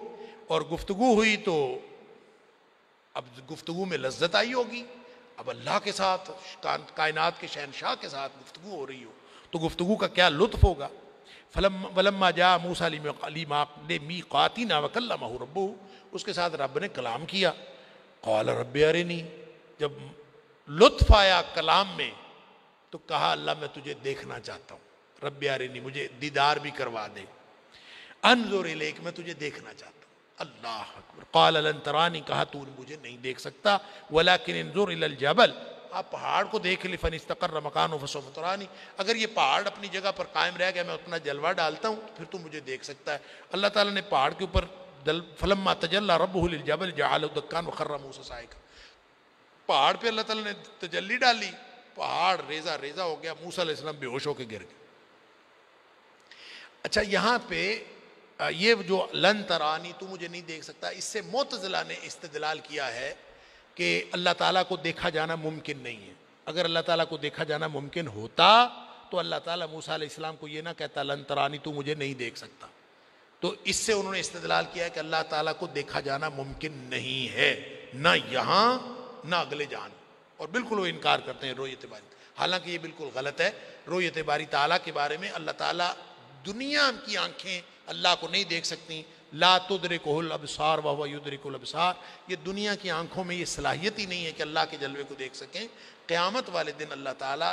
اور گفتگو ہوئی تو اب گفتگو میں لذت آئی ہوگی. اب اللہ کے ساتھ، کائنات کے شہنشاہ کے ساتھ گفتگو ہو رہی ہو تو گفتگو کا کیا لطف ہوگا. فلما جاء موسیٰ لمیقاتنا وکلمہ ربہ، اس کے ساتھ رب نے کلام کیا. قال رب ارنی، جب لطف آیا کلام میں تو کہا اللہ میں تجھے دیکھنا چاہتا ہوں. رب ارنی، مجھے دیدار بھی کروا دے. انظر الیک، میں تجھے دیکھنا چاہتا ہوں. اللہ اکبر. قال لن ترانی، کہا تو مجھے نہیں دیکھ سکتا، ولکن انظر الی الجبل، آپ پہاڑ کو دیکھ لی. فان استقر مکانہ فسوف ترانی، اگر یہ پہاڑ اپنی جگہ پر قائم رہ گیا، میں اپنا جلوہ ڈالتا ہوں پھر تو مجھے دیکھ سکتا ہے. اللہ تعالیٰ نے پہاڑ کے اوپر فلما تجلی ربہ للجبل جعلہ دکا وخر موسیٰ صاعقا، پہاڑ پہ اللہ تعالیٰ نے تجلی ڈالی، پہاڑ ریزہ ریزہ ہو گیا، موسیٰ علیہ السلام بے ہوش ہو کے گر گئے. اچھا، یہاں پہ یہ جو لن ترانی، تو مجھے نہیں دیکھ سکتا، اس سے معتزلہ نے استدلال کیا ہے کہ اللہ تعالیٰ کو دیکھا جانا ممکن نہیں ہے. اگر اللہ تعالیٰ کو دیکھا جانا ممکن ہوتا تو اللہ تعالیٰ موسیٰ علیہ السلام کو یہ نہ کہتا لن ترانی، تو مجھے نہیں دیکھ سکتا. تو اس سے انہوں نے استدلال کیا ہے کہ اللہ تعالیٰ کو دیکھا جانا ممکن نہیں ہے، نہ یہاں نہ اگلے جہان. اور بالکل وہ انکار کرتے ہیں رؤیت باری، حالانکہ یہ بالکل غلط ہے. رؤیت باری تعالیٰ کے بارے میں، اللہ تعالیٰ دنیا کی آنکھیں اللہ کو نہیں دیکھ سکتی. لا تدرکہ الابصار وہو یدرک الابصار، یہ دنیا کی آنکھوں میں یہ صلاحیت ہی نہیں ہے کہ اللہ کے جلوے کو دیکھ سکیں. قیامت والے دن اللہ تعالیٰ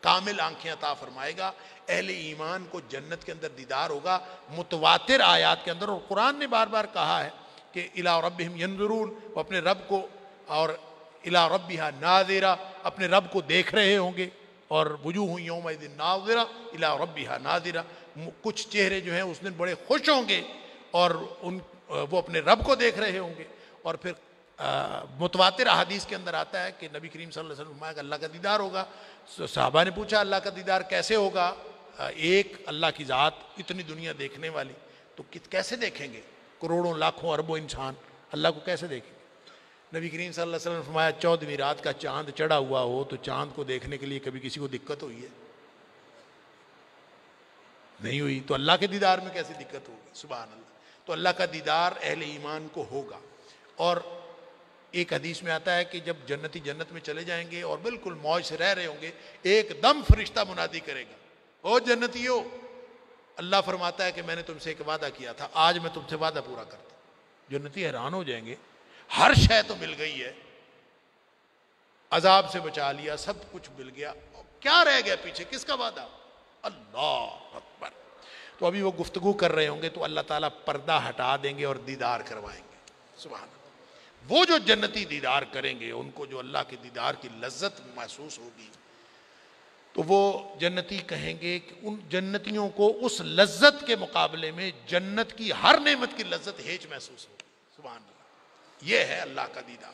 کامل آنکھیں عطا فرمائے گا. اہل ایمان کو جنت کے اندر دیدار ہوگا متواتر آیات کے اندر. اور قرآن نے بار بار کہا ہے کہ الی ربہم ینظرون، وہ اپنے رب کو، اور الی ربہا ناظرہ، اپنے رب کو دیکھ رہے ہوں گے. اور وجوہ یومئذ ناظرہ الی ربہا ناظرہ، کچھ چہرے جو ہیں اس دن بڑے خوش ہوں گے اور وہ اپنے رب کو دیکھ رہے ہوں گے. اور پھر متواتر احادیث کے اندر آتا ہے کہ نبی کریم صلی اللہ علیہ وسلم فرمایا کہ اللہ کا دیدار ہوگا. صحابہ نے پوچھا اللہ کا دیدار کیسے ہوگا؟ ایک اللہ کی ذات اتنی دنیا دیکھنے والی، تو کیسے دیکھیں گے؟ کروڑوں لاکھوں اربوں انسان اللہ کو کیسے دیکھیں گے؟ نبی کریم صلی اللہ علیہ وسلم نے فرمایا 14ویں رات کا چاند چڑھا ہوا ہو تو چاند کو دیکھنے کے لیے کبھی کسی کو دقت ہوئی ہے؟ نہیں ہوئی، تو اللہ کے دیدار میں کیسی دقت ہوگی؟ سبحان اللہ۔ تو اللہ کا دیدار اہل ایمان کو ہوگا۔ اور ایک حدیث میں آتا ہے کہ جب جنتی جنت میں چلے جائیں گے اور بالکل موج سے رہ رہے ہوں گے، ایک دم فرشتہ منادی کرے گا، او جنتیو، اللہ فرماتا ہے کہ میں نے تم سے ایک وعدہ کیا تھا، آج میں تم سے وعدہ پورا کرتا ہوں۔ جنتی حیران ہو جائیں گے، ہر شے تو مل گئی ہے، عذاب سے بچا لیا، سب کچھ مل گیا، کیا رہ گیا پیچھے؟ کس کا وعدہ؟ اللہ اکبر۔ تو ابھی وہ گفتگو کر رہے ہوں گے تو اللہ تعالیٰ پردہ ہٹا دیں گے اور دیدار کروائیں گے۔ سبحان اللہ۔ وہ جو جنتی دیدار کریں گے، ان کو جو اللہ کے دیدار کی لذت محسوس ہوگی، تو وہ جنتی کہیں گے کہ ان جنتیوں کو اس لذت کے مقابلے میں جنت کی ہر نعمت کی لذت ہیچ محسوس ہوگی۔ سبحان اللہ۔ یہ ہے اللہ کا دیدار۔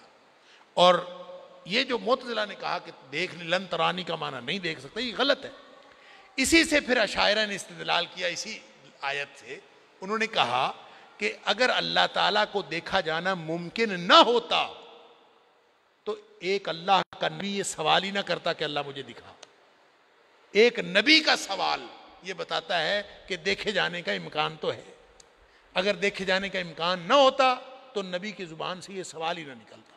اور یہ جو معتزلہ نے کہا کہ دیکھ لن ترانی کا معنی نہیں دیکھ سکتا، یہ غلط ہے۔ اسی سے پھر اشاعرہ نے استدلال کیا اسی آیت سے، انہوں نے کہا کہ اگر اللہ تعالیٰ کو دیکھا جانا ممکن نہ ہوتا تو ایک اللہ کا نبی یہ سوال ہی نہ کرتا کہ اللہ مجھے دکھا۔ ایک نبی کا سوال یہ بتاتا ہے کہ دیکھے جانے کا امکان تو ہے۔ اگر دیکھے جانے کا امکان نہ ہوتا تو نبی کی زبان سے یہ سوال ہی نہ نکلتا۔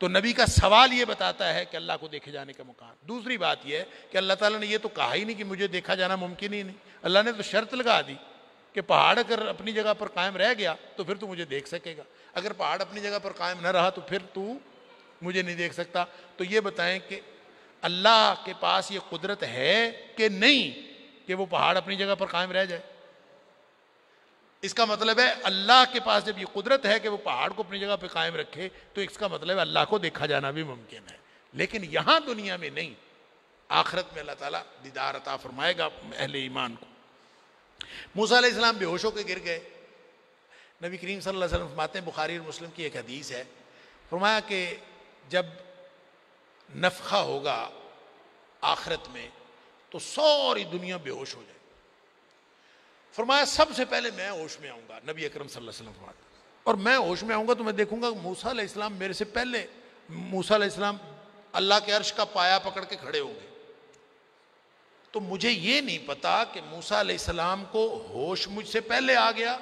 تو نبی کا سوال یہ بتاتا ہے کہ اللہ کو دیکھے جانے کا مکان۔ دوسری بات یہ ہے کہ اللہ تعالیٰ نے یہ تو کہا ہی نہیں کہ مجھے دیکھا جانا ممکن ہی نہیں، اللہ نے تو شرط لگا دی کہ پہاڑ اگر اپنی جگہ پر قائم رہ گیا تو پھر تو مجھے دیکھ سکے گا، اگر پہاڑ اپنی جگہ پر قائم نہ رہا تو پھر تو مجھے نہیں دیکھ سکتا۔ تو یہ بتائیں کہ اللہ کے پاس یہ قدرت ہے کہ نہیں کہ وہ پہاڑ اپنی جگہ پر قائم رہ جائے؟ اس کا مطلب ہے اللہ کے پاس جب یہ قدرت ہے کہ وہ پہاڑ کو اپنی جگہ پہ قائم رکھے تو اس کا مطلب ہے اللہ کو دیکھا جانا بھی ممکن ہے، لیکن یہاں دنیا میں نہیں، آخرت میں اللہ تعالیٰ دیدار عطا فرمائے گا اہل ایمان کو۔ موسیٰ علیہ السلام بے ہوش ہو کے گر گئے۔ نبی کریم صلی اللہ علیہ وسلم فرماتے ہیں، بخاری اور مسلم کی ایک حدیث ہے، فرمایا کہ جب نفخہ ہوگا آخرت میں تو ساری دنیا بے ہوش ہو جائے۔ فرمایا سب سے پہلے میں ہوش میں آؤں گا، نبی اکرم صلی اللہ علیہ وسلم فرماتے ہیں، اور میں ہوش میں آؤں گا تو میں دیکھوں گا موسیٰ علیہ السلام میرے سے پہلے، موسیٰ علیہ السلام اللہ کے عرش کا پایا پکڑ کے کھڑے ہوں گے۔ تو مجھے یہ نہیں پتا کہ موسیٰ علیہ السلام کو ہوش مجھ سے پہلے آ گیا،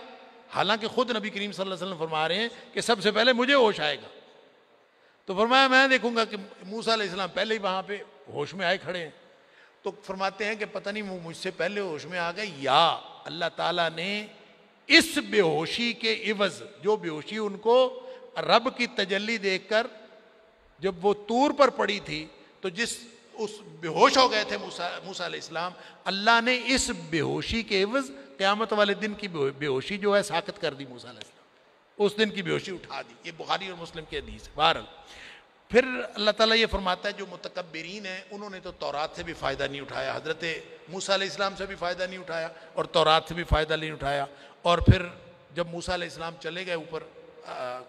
حالانکہ خود نبی کریم صلی اللہ علیہ وسلم فرما رہے ہیں کہ سب سے پہلے مجھے ہوش آئے گا۔ تو فرمایا میں دیکھوں گا کہ موسیٰ علیہ السلام پہلے ہی وہاں پہ ہوش میں آئے کھڑے ہیں۔ تو فرماتے ہیں کہ پتہ نہیں وہ مجھ سے پہلے ہوش میں آ گئے یا اللہ تعالیٰ نے اس بے ہوشی کے عوض، جو بے ہوشی ان کو رب کی تجلی دیکھ کر جب وہ طور پر پڑی تھی تو جس اس بے ہوش ہو گئے تھے موسیٰ علیہ السلام، اللہ نے اس بے ہوشی کے عوض قیامت والے دن کی بے ہوشی جو ہے ساقط کر دی موسیٰ علیہ السلام، اس دن کی بے ہوشی اٹھا دی۔ یہ بخاری اور مسلم کی حدیث ہے۔ بہرحال پھر اللہ تعالیٰ یہ فرماتا ہے جو متکبرین ہیں انہوں نے تو تورات سے بھی فائدہ نہیں اٹھایا، حضرت موسیٰ علیہ السلام سے بھی فائدہ نہیں اٹھایا اور تورات سے بھی فائدہ نہیں اٹھایا۔ اور پھر جب موسیٰ علیہ السلام چلے گئے اوپر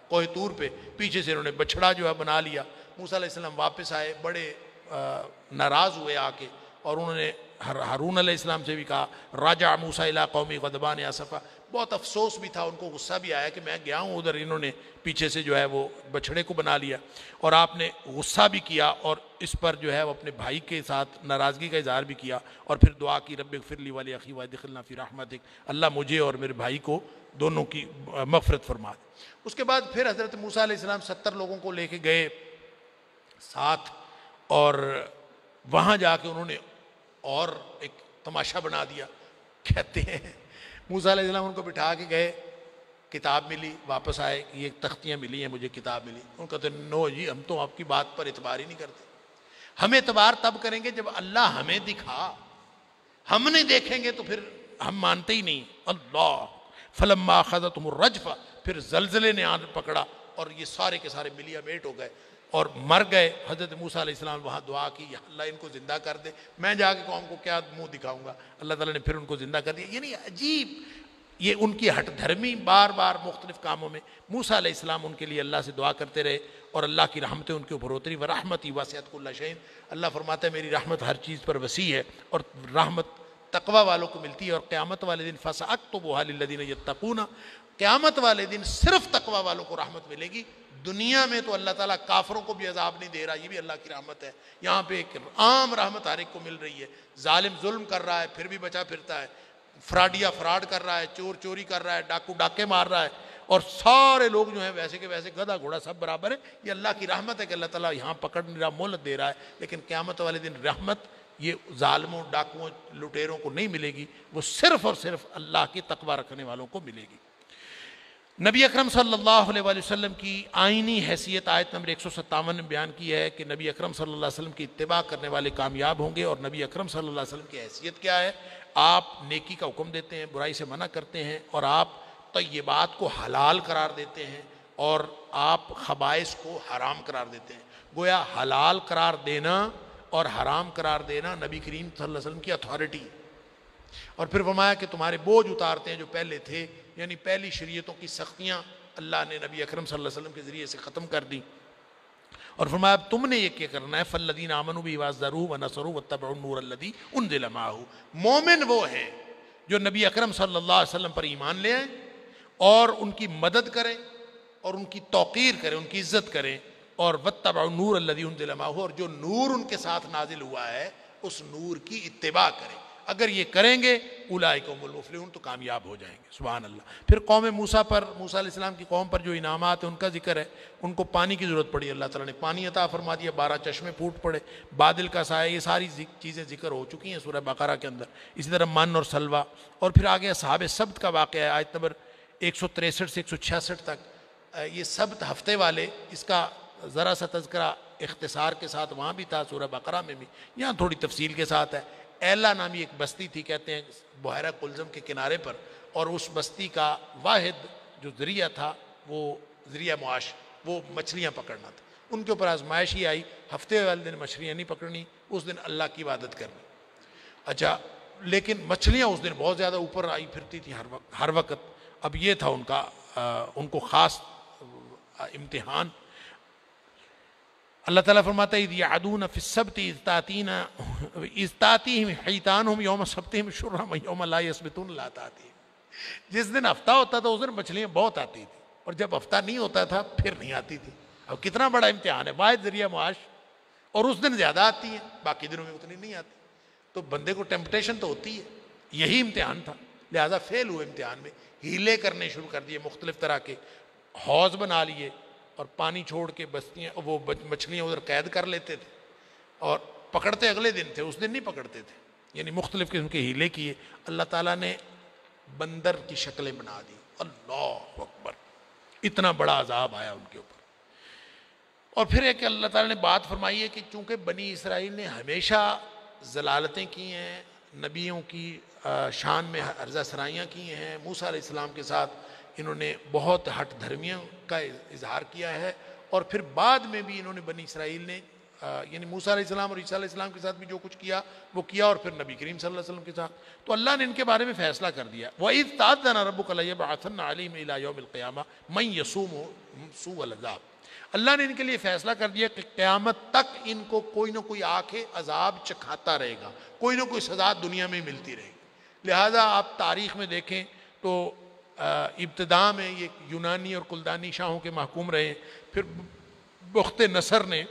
کوہ طور پہ، پیچھے سے انہوں نے بچھڑا جو ہے بنا لیا۔ موسیٰ علیہ السلام واپس آئے، بڑے ناراض ہوئے آ کے، اور انہوں نے ہارون علیہ السلام سے بھی کہا راجع موسیٰ الی قومی غضبان آسفا، بہت افسوس بھی تھا، ان کو غصہ بھی آیا کہ میں گیا ہوں ادھر، انہوں نے پیچھے سے جو ہے وہ بچھڑے کو بنا لیا، اور آپ نے غصہ بھی کیا اور اس پر جو ہے وہ اپنے بھائی کے ساتھ ناراضگی کا اظہار بھی کیا، اور پھر دعا کی رب اغفر لی ولی اخی وادخلنا فی رحمتک، اللہ مجھے اور میرے بھائی کو دونوں کی مغفرت فرما دے۔ اس کے بعد پھر حضرت موسیٰ علیہ السلام 70 لوگوں کو لے کے گئے ساتھ، اور وہاں جا کے انہوں نے اور ایک تماشا بنا دیا۔ کہتے ہیں موسیٰ علیہ السلام ان کو بٹھا کے گئے، کتاب ملی، واپس آئے کہ یہ تختیاں ملی ہیں، مجھے کتاب ملی۔ ان کہتے ہیں نو جی، ہم تو آپ کی بات پر اعتبار ہی نہیں کرتے، ہم اعتبار تب کریں گے جب اللہ ہمیں دکھا، ہم نہیں دیکھیں گے تو پھر ہم مانتے ہی نہیں۔ اللہ فلما اخذتهم الرجفہ، پھر زلزلے نے آن پکڑا اور یہ سارے کے سارے ملیا میٹ ہو گئے اور مر گئے۔ حضرت موسیٰ علیہ السلام وہاں دعا کی یا اللہ ان کو زندہ کر دے، میں جا کے قوم کو کیا منہ دکھاؤں گا۔ اللہ تعالیٰ نے پھر ان کو زندہ کر دیا۔ یعنی عجیب، یہ ان کی ہٹ دھرمی بار بار مختلف کاموں میں موسیٰ علیہ السلام ان کے لیے اللہ سے دعا کرتے رہے اور اللہ کی رحمتیں ان کے اوپر ہوتی رہی۔ ورحمتی وسعت کل شیء، اللہ فرماتا ہے میری رحمت ہر چیز پر وسیع ہے، اور رحمت تقوی والوں کو ملتی ہے، اور قیامت والے دن فسأکتبھا للذین یتقون، قیامت والے دن صرف تقوی والوں کو رحمت ملے گی۔ دنیا میں تو اللہ تعالیٰ کافروں کو بھی عذاب نہیں دے رہا، یہ بھی اللہ کی رحمت ہے۔ یہاں پہ ایک عام رحمت ہر ایک کو مل رہی ہے، ظالم ظلم کر رہا ہے پھر بھی بچا پھرتا ہے، فراڈیا فراڈ کر رہا ہے، چور چوری کر رہا ہے، ڈاکو ڈاکے مار رہا ہے، اور سارے لوگ جو ہیں ویسے کے ویسے گدھا گھوڑا سب برابر ہے. یہ اللہ کی رحمت ہے کہ اللہ تعالیٰ یہاں پکڑ نہیں رہا، مہلت دے رہا ہے. لیکن قیامت والے دن رحمت یہ ظالموں، ڈاکوؤں، لٹیروں کو نہیں ملے گی، وہ صرف اور صرف اللہ کی تقوی رکھنے والوں کو ملے گی. نبی اکرم صلی اللہ علیہ وآلہ وسلم کی آئینی حیثیت آیت نمبر 157 میں بیان کی ہے کہ نبی اکرم صلی اللہ علیہ وسلم کی اتباع کرنے والے کامیاب ہوں گے. اور نبی اکرم صلی اللہ علیہ وسلم کی حیثیت کیا ہے؟ آپ نیکی کا حکم دیتے ہیں، برائی سے منع کرتے ہیں، اور آپ طیبات کو حلال قرار دیتے ہیں، اور آپ خبائث کو حرام قرار دیتے ہیں. گویا حلال قرار دینا اور حرام قرار دینا نبی کریم صلی اللہ علیہ وسلم کی اتھارٹی. اور پھر فرمایا کہ تمہارے بوجھ اتارتے ہیں جو پہلے تھے، یعنی پہلی شریعتوں کی سختیاں اللہ نے نبی اکرم صلی اللہ علیہ وسلم کے ذریعے سے ختم کر دی. اور فرمایا اب تم نے یہ کیا کرنا ہے، فالذین آمنوا بہ وعزروہ ونصروہ واتبعوا النور الذی انزل معہ. مومن وہ ہیں جو نبی اکرم صلی اللہ علیہ وسلم پر ایمان لے آئیں اور ان کی مدد کریں اور ان کی توقیر کریں، ان کی عزت کریں، اور واتبعوا النور الذی انزل معہ، اور جو نور ان کے ساتھ نازل ہوا ہے اس نور کی اتباع کریں. اگر یہ کریں گے اولئک هم المفلحون، تو کامیاب ہو جائیں گے. سبحان اللہ. پھر قوم موسیٰ پر، موسیٰ علیہ السلام کی قوم پر جو انعامات ہیں ان کا ذکر ہے. ان کو پانی کی ضرورت پڑی، اللہ تعالیٰ نے پانی عطا فرما دیا، 12 چشمے پھوٹ پڑے، بادل کا سایہ، یہ ساری چیزیں ذکر ہو چکی ہیں سورہ بقرہ کے اندر. اسی طرح من اور سلوہ. اور پھر آگے اصحاب سبت کا واقعہ ہے، آیت نمبر 163 سے 166 تک. یہ سبت ہفتے والے، اس کا ذرا سا تذکرہ اختصار کے ساتھ وہاں بھی تھا سورہ بقرہ میں بھی، یہاں تھوڑی تفصیل کے ساتھ ہے. ایلا نامی ایک بستی تھی، کہتے ہیں بحیرہ قلزم کے کنارے پر، اور اس بستی کا واحد جو ذریعہ تھا وہ ذریعہ معاش، وہ مچھلیاں پکڑنا تھا. ان کے اوپر آزمائش ہی آئی، ہفتے والے دن مچھلیاں نہیں پکڑنی، اس دن اللہ کی عبادت کرنی. اچھا، لیکن مچھلیاں اس دن بہت زیادہ اوپر آئی پھرتی تھیں ہر وقت. اب یہ تھا ان کا ان کو خاص امتحان. اللہ تعالیٰ فرماتا ہے اذ یعدون فی السبت اذ تأتیہم حیتانہم یوم سبتہم شرہم یوم لا یسبتون لا تأتیہم. جس دن ہفتہ ہوتا تھا اس دن مچھلیاں بہت آتی تھی، اور جب ہفتہ نہیں ہوتا تھا پھر نہیں آتی تھی. اب کتنا بڑا امتحان ہے، واحد ذریعہ معاش، اور اس دن زیادہ آتی ہیں، باقی دنوں میں اتنی نہیں آتی. تو بندے کو ٹیمپٹیشن تو ہوتی ہے. یہی امتحان تھا، لہٰذا فیل ہوئے امتحان میں. ہیلے کرنے شروع کر دیے مختلف طرح کے، حوض بنا لیے اور پانی چھوڑ کے بستیاں وہ مچھلیاں ادھر قید کر لیتے تھے، اور پکڑتے اگلے دن تھے، اس دن نہیں پکڑتے تھے. یعنی مختلف قسم کے ہیلے کیے. اللہ تعالیٰ نے بندر کی شکلیں بنا دی. اللہ اکبر، اتنا بڑا عذاب آیا ان کے اوپر. اور پھر ایک اللہ تعالیٰ نے بات فرمائی ہے کہ چونکہ بنی اسرائیل نے ہمیشہ ضلالتیں کی ہیں، نبیوں کی شان میں عرضہ سرائیاں کی ہیں، موسیٰ علیہ السلام کے ساتھ انہوں نے بہت ہٹ دھرمیوں کا اظہار کیا ہے، اور پھر بعد میں بھی انہوں نے بنی اسرائیل نے یعنی موسیٰ علیہ السلام اور عیسیٰ علیہ السلام کے ساتھ بھی جو کچھ کیا وہ کیا، اور پھر نبی کریم صلی اللہ علیہ وسلم کے ساتھ. تو اللہ نے ان کے بارے میں فیصلہ کر دیا. وَإِذْ تَأَذَّنَ رَبُّكَ لَيَبْعَثَنَّ عَلَيْهِمْ إِلَىٰ يَوْمِ الْقِيَامَةِ مَن يَصُومُهُمْ سُوءَ الْعَذَابِ. اللہ نے ان کے لیے فیصلہ کر دیا کہ قیامت تک ان کو کوئی نہ کوئی آ کے عذاب چکھاتا رہے گا، کوئی نہ کوئی سزا دنیا میں ملتی رہے گی. لہٰذا آپ تاریخ میں دیکھیں تو ابتداء میں یہ یونانی اور کلدانی شاہوں کے محکوم رہے. پھر بخت نصر نے،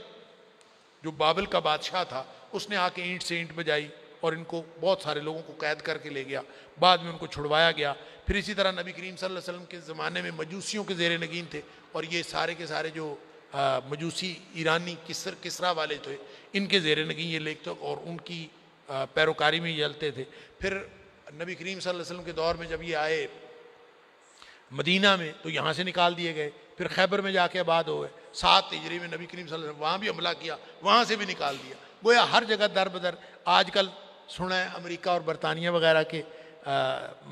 جو بابل کا بادشاہ تھا، اس نے آ کے اینٹ سے اینٹ بجائی اور ان کو بہت سارے لوگوں کو قید کر کے لے گیا. بعد میں ان کو چھڑوایا گیا. پھر اسی طرح نبی کریم صلی اللہ علیہ وسلم کے زمانے میں مجوسیوں کے زیر نگین تھے، اور یہ سارے کے سارے جو مجوسی ایرانی کسرا والے تھے، ان کے زیر نگین یہ لے تھے اور ان کی پیروکاری میں یہ چلتے تھے. پھر نبی کریم صلی اللہ علیہ وسلم کے دور میں جب یہ آئے مدینہ میں تو یہاں سے نکال دیے گئے. پھر خیبر میں جا کے آباد ہوئے. 7 ہجری میں نبی کریم صلی اللہ علیہ وسلم وہاں بھی حملہ کیا، وہاں سے بھی نکال دیا. گویا ہر جگہ در بدر. آج کل سنا ہے امریکہ اور برطانیہ وغیرہ کے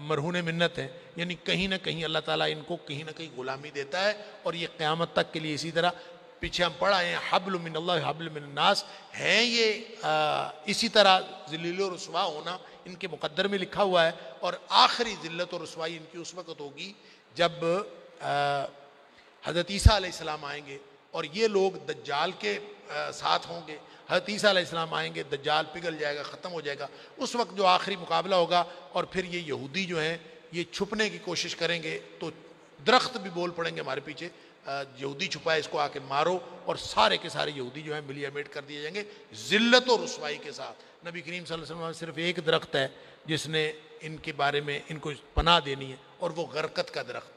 مرہون منت ہیں، یعنی کہیں نہ کہیں اللہ تعالیٰ ان کو کہیں نہ کہیں غلامی دیتا ہے، اور یہ قیامت تک کے لیے اسی طرح. پیچھے ہم پڑھ آئے ہیں حبل من اللہ حبل من الناس ہیں، یہ اسی طرح ذلیل و رسوا ہونا ان کے مقدر میں لکھا ہوا ہے. اور آخری ذلت و رسوائی ان کی اس وقت ہوگی جب حضرت عیسیٰ علیہ السلام آئیں گے اور یہ لوگ دجال کے ساتھ ہوں گے. حضرت عیسیٰ علیہ السلام آئیں گے، دجال پگھل جائے گا، ختم ہو جائے گا. اس وقت جو آخری مقابلہ ہوگا، اور پھر یہ یہودی جو ہیں یہ چھپنے کی کوشش کریں گے تو درخت بھی بول پڑیں گے ہمارے پیچھے، یہودی چھپائے اس کو آ کے مارو، اور سارے کے سارے یہودی جو ہیں ملی امیٹ کر دیے جائیں گے ذلت و رسوائی کے ساتھ. نبی کریم صلی اللہ علیہ وسلم میں صرف ایک درخت ہے جس نے ان کے بارے میں ان کو پناہ دینی ہے، اور وہ غرقت کا درخت،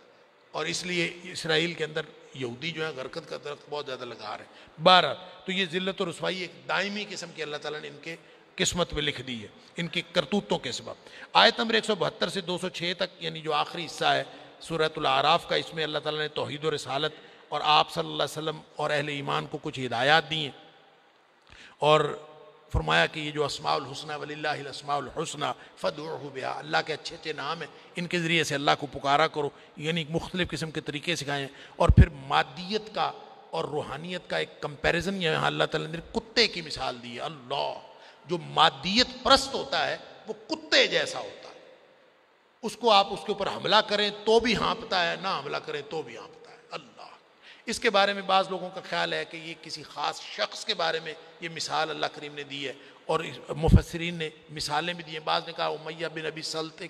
اور اس لیے اسرائیل کے اندر یہودی جو ہے غرقت کا درخت بہت زیادہ لگا رہے ہیں۔ بہرحال تو یہ ذلت و رسوائی ایک دائمی قسم کی اللہ تعالیٰ نے ان کے قسمت میں لکھ دی ہے، ان کی کرتوتوں کے سبب۔ آیت نمبر 172 سے 206 تک، یعنی جو آخری حصہ ہے سورۃ الاعراف کا، اس میں اللہ تعالیٰ نے توحید و رسالت اور آپ صلی اللہ علیہ وسلم اور اہل ایمان کو کچھ ہدایات دی ہیں، اور فرمایا کہ یہ جو اسماء الحسنہ وللہ الاسماء الحسنہ فادعوہ بہا، اللہ کے اچھے اچھے نام ہیں، ان کے ذریعے سے اللہ کو پکارا کرو، یعنی مختلف قسم کے طریقے سکھائے ہیں۔ اور پھر مادیت کا اور روحانیت کا ایک کمپیریزن یہاں اللہ تعالیٰ نے کتے کی مثال دی ہے۔ اللہ، جو مادیت پرست ہوتا ہے وہ کتے جیسا ہوتا ہے، اس کو آپ اس کے اوپر حملہ کریں تو بھی ہانپتا ہے، نہ حملہ کریں تو بھی ہانپتا ہے۔ اللہ، اس کے بارے میں بعض لوگوں کا خیال ہے کہ یہ کسی خاص شخص کے بارے میں یہ مثال اللہ کریم نے دی ہے، اور مفسرین نے مثالیں بھی دی ہیں۔ بعض نے کہا امیہ بن ابی سلط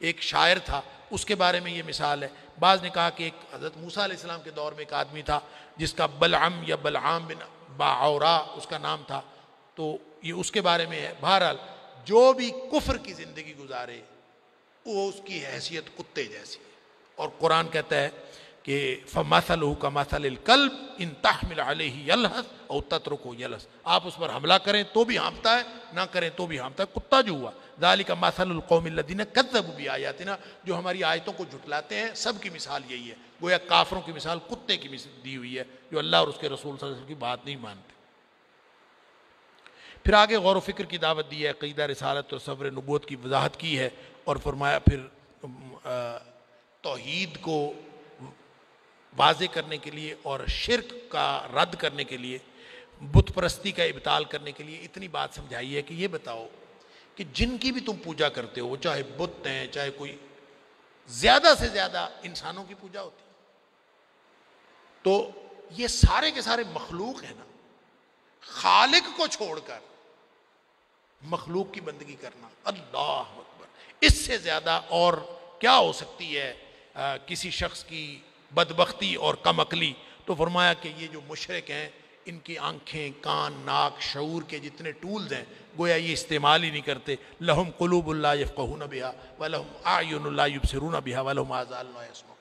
ایک شاعر تھا، اس کے بارے میں یہ مثال ہے۔ بعض نے کہا کہ ایک حضرت موسیٰ علیہ السلام کے دور میں ایک آدمی تھا جس کا بلعم یا بلعام بن باعورا اس کا نام تھا، تو یہ اس کے بارے میں ہے۔ بہرحال جو بھی کفر کی زندگی گزارے وہ اس کی حیثیت کتے جیسی ہے، اور قرآن کہتا ہے کہ فَمَثَلُهُ كَمَثَلِ الْكَلْبِ إِن تَحْمِلْ عَلَيْهِ يَلْهَثْ أَوْ تَتْرُكْهُ يَلْهَثْ، آپ اس پر حملہ کریں تو بھی ہانپتا ہے، نہ کریں تو بھی ہانپتا ہے، کتا جو ہوا۔ ذَلِكَ مَثَلُ الْقَوْمِ الَّذِينَ كَذَّبُوا بِآيَاتِنَا، جو ہماری آیتوں کو جھٹلاتے ہیں، سب کی مثال یہی ہے۔ گویا کافروں کی مثال کتے کی مثال دی ہوئی ہے جو اللہ اور اس کے رسول صلی اللہ علیہ وسلم کی بات نہیں مانتے۔ پھر آگے غور و فکر کی دعوت دی ہے، عقیدہ رسالت اور صبر نبوت کی وضاحت کی ہے، اور فرمایا پھر توحید کو واضح کرنے کے لیے اور شرک کا رد کرنے کے لیے، بت پرستی کا ابطال کرنے کے لیے اتنی بات سمجھائی ہے کہ یہ بتاؤ کہ جن کی بھی تم پوجا کرتے ہو، چاہے بت ہیں، چاہے کوئی، زیادہ سے زیادہ انسانوں کی پوجا ہوتی ہے، تو یہ سارے کے سارے مخلوق ہیں نا، خالق کو چھوڑ کر مخلوق کی بندگی کرنا، اللہ اکبر، اس سے زیادہ اور کیا ہو سکتی ہے کسی شخص کی بدبختی اور کم عقلی؟ تو فرمایا کہ یہ جو مشرک ہیں ان کی آنکھیں، کان، ناک، شعور کے جتنے ٹولز ہیں گویا یہ استعمال ہی نہیں کرتے۔ لہم قلوب لا یفقہون بہا ولہم اعین لا یبصرون بہا ولہم آذان لا یسمعون،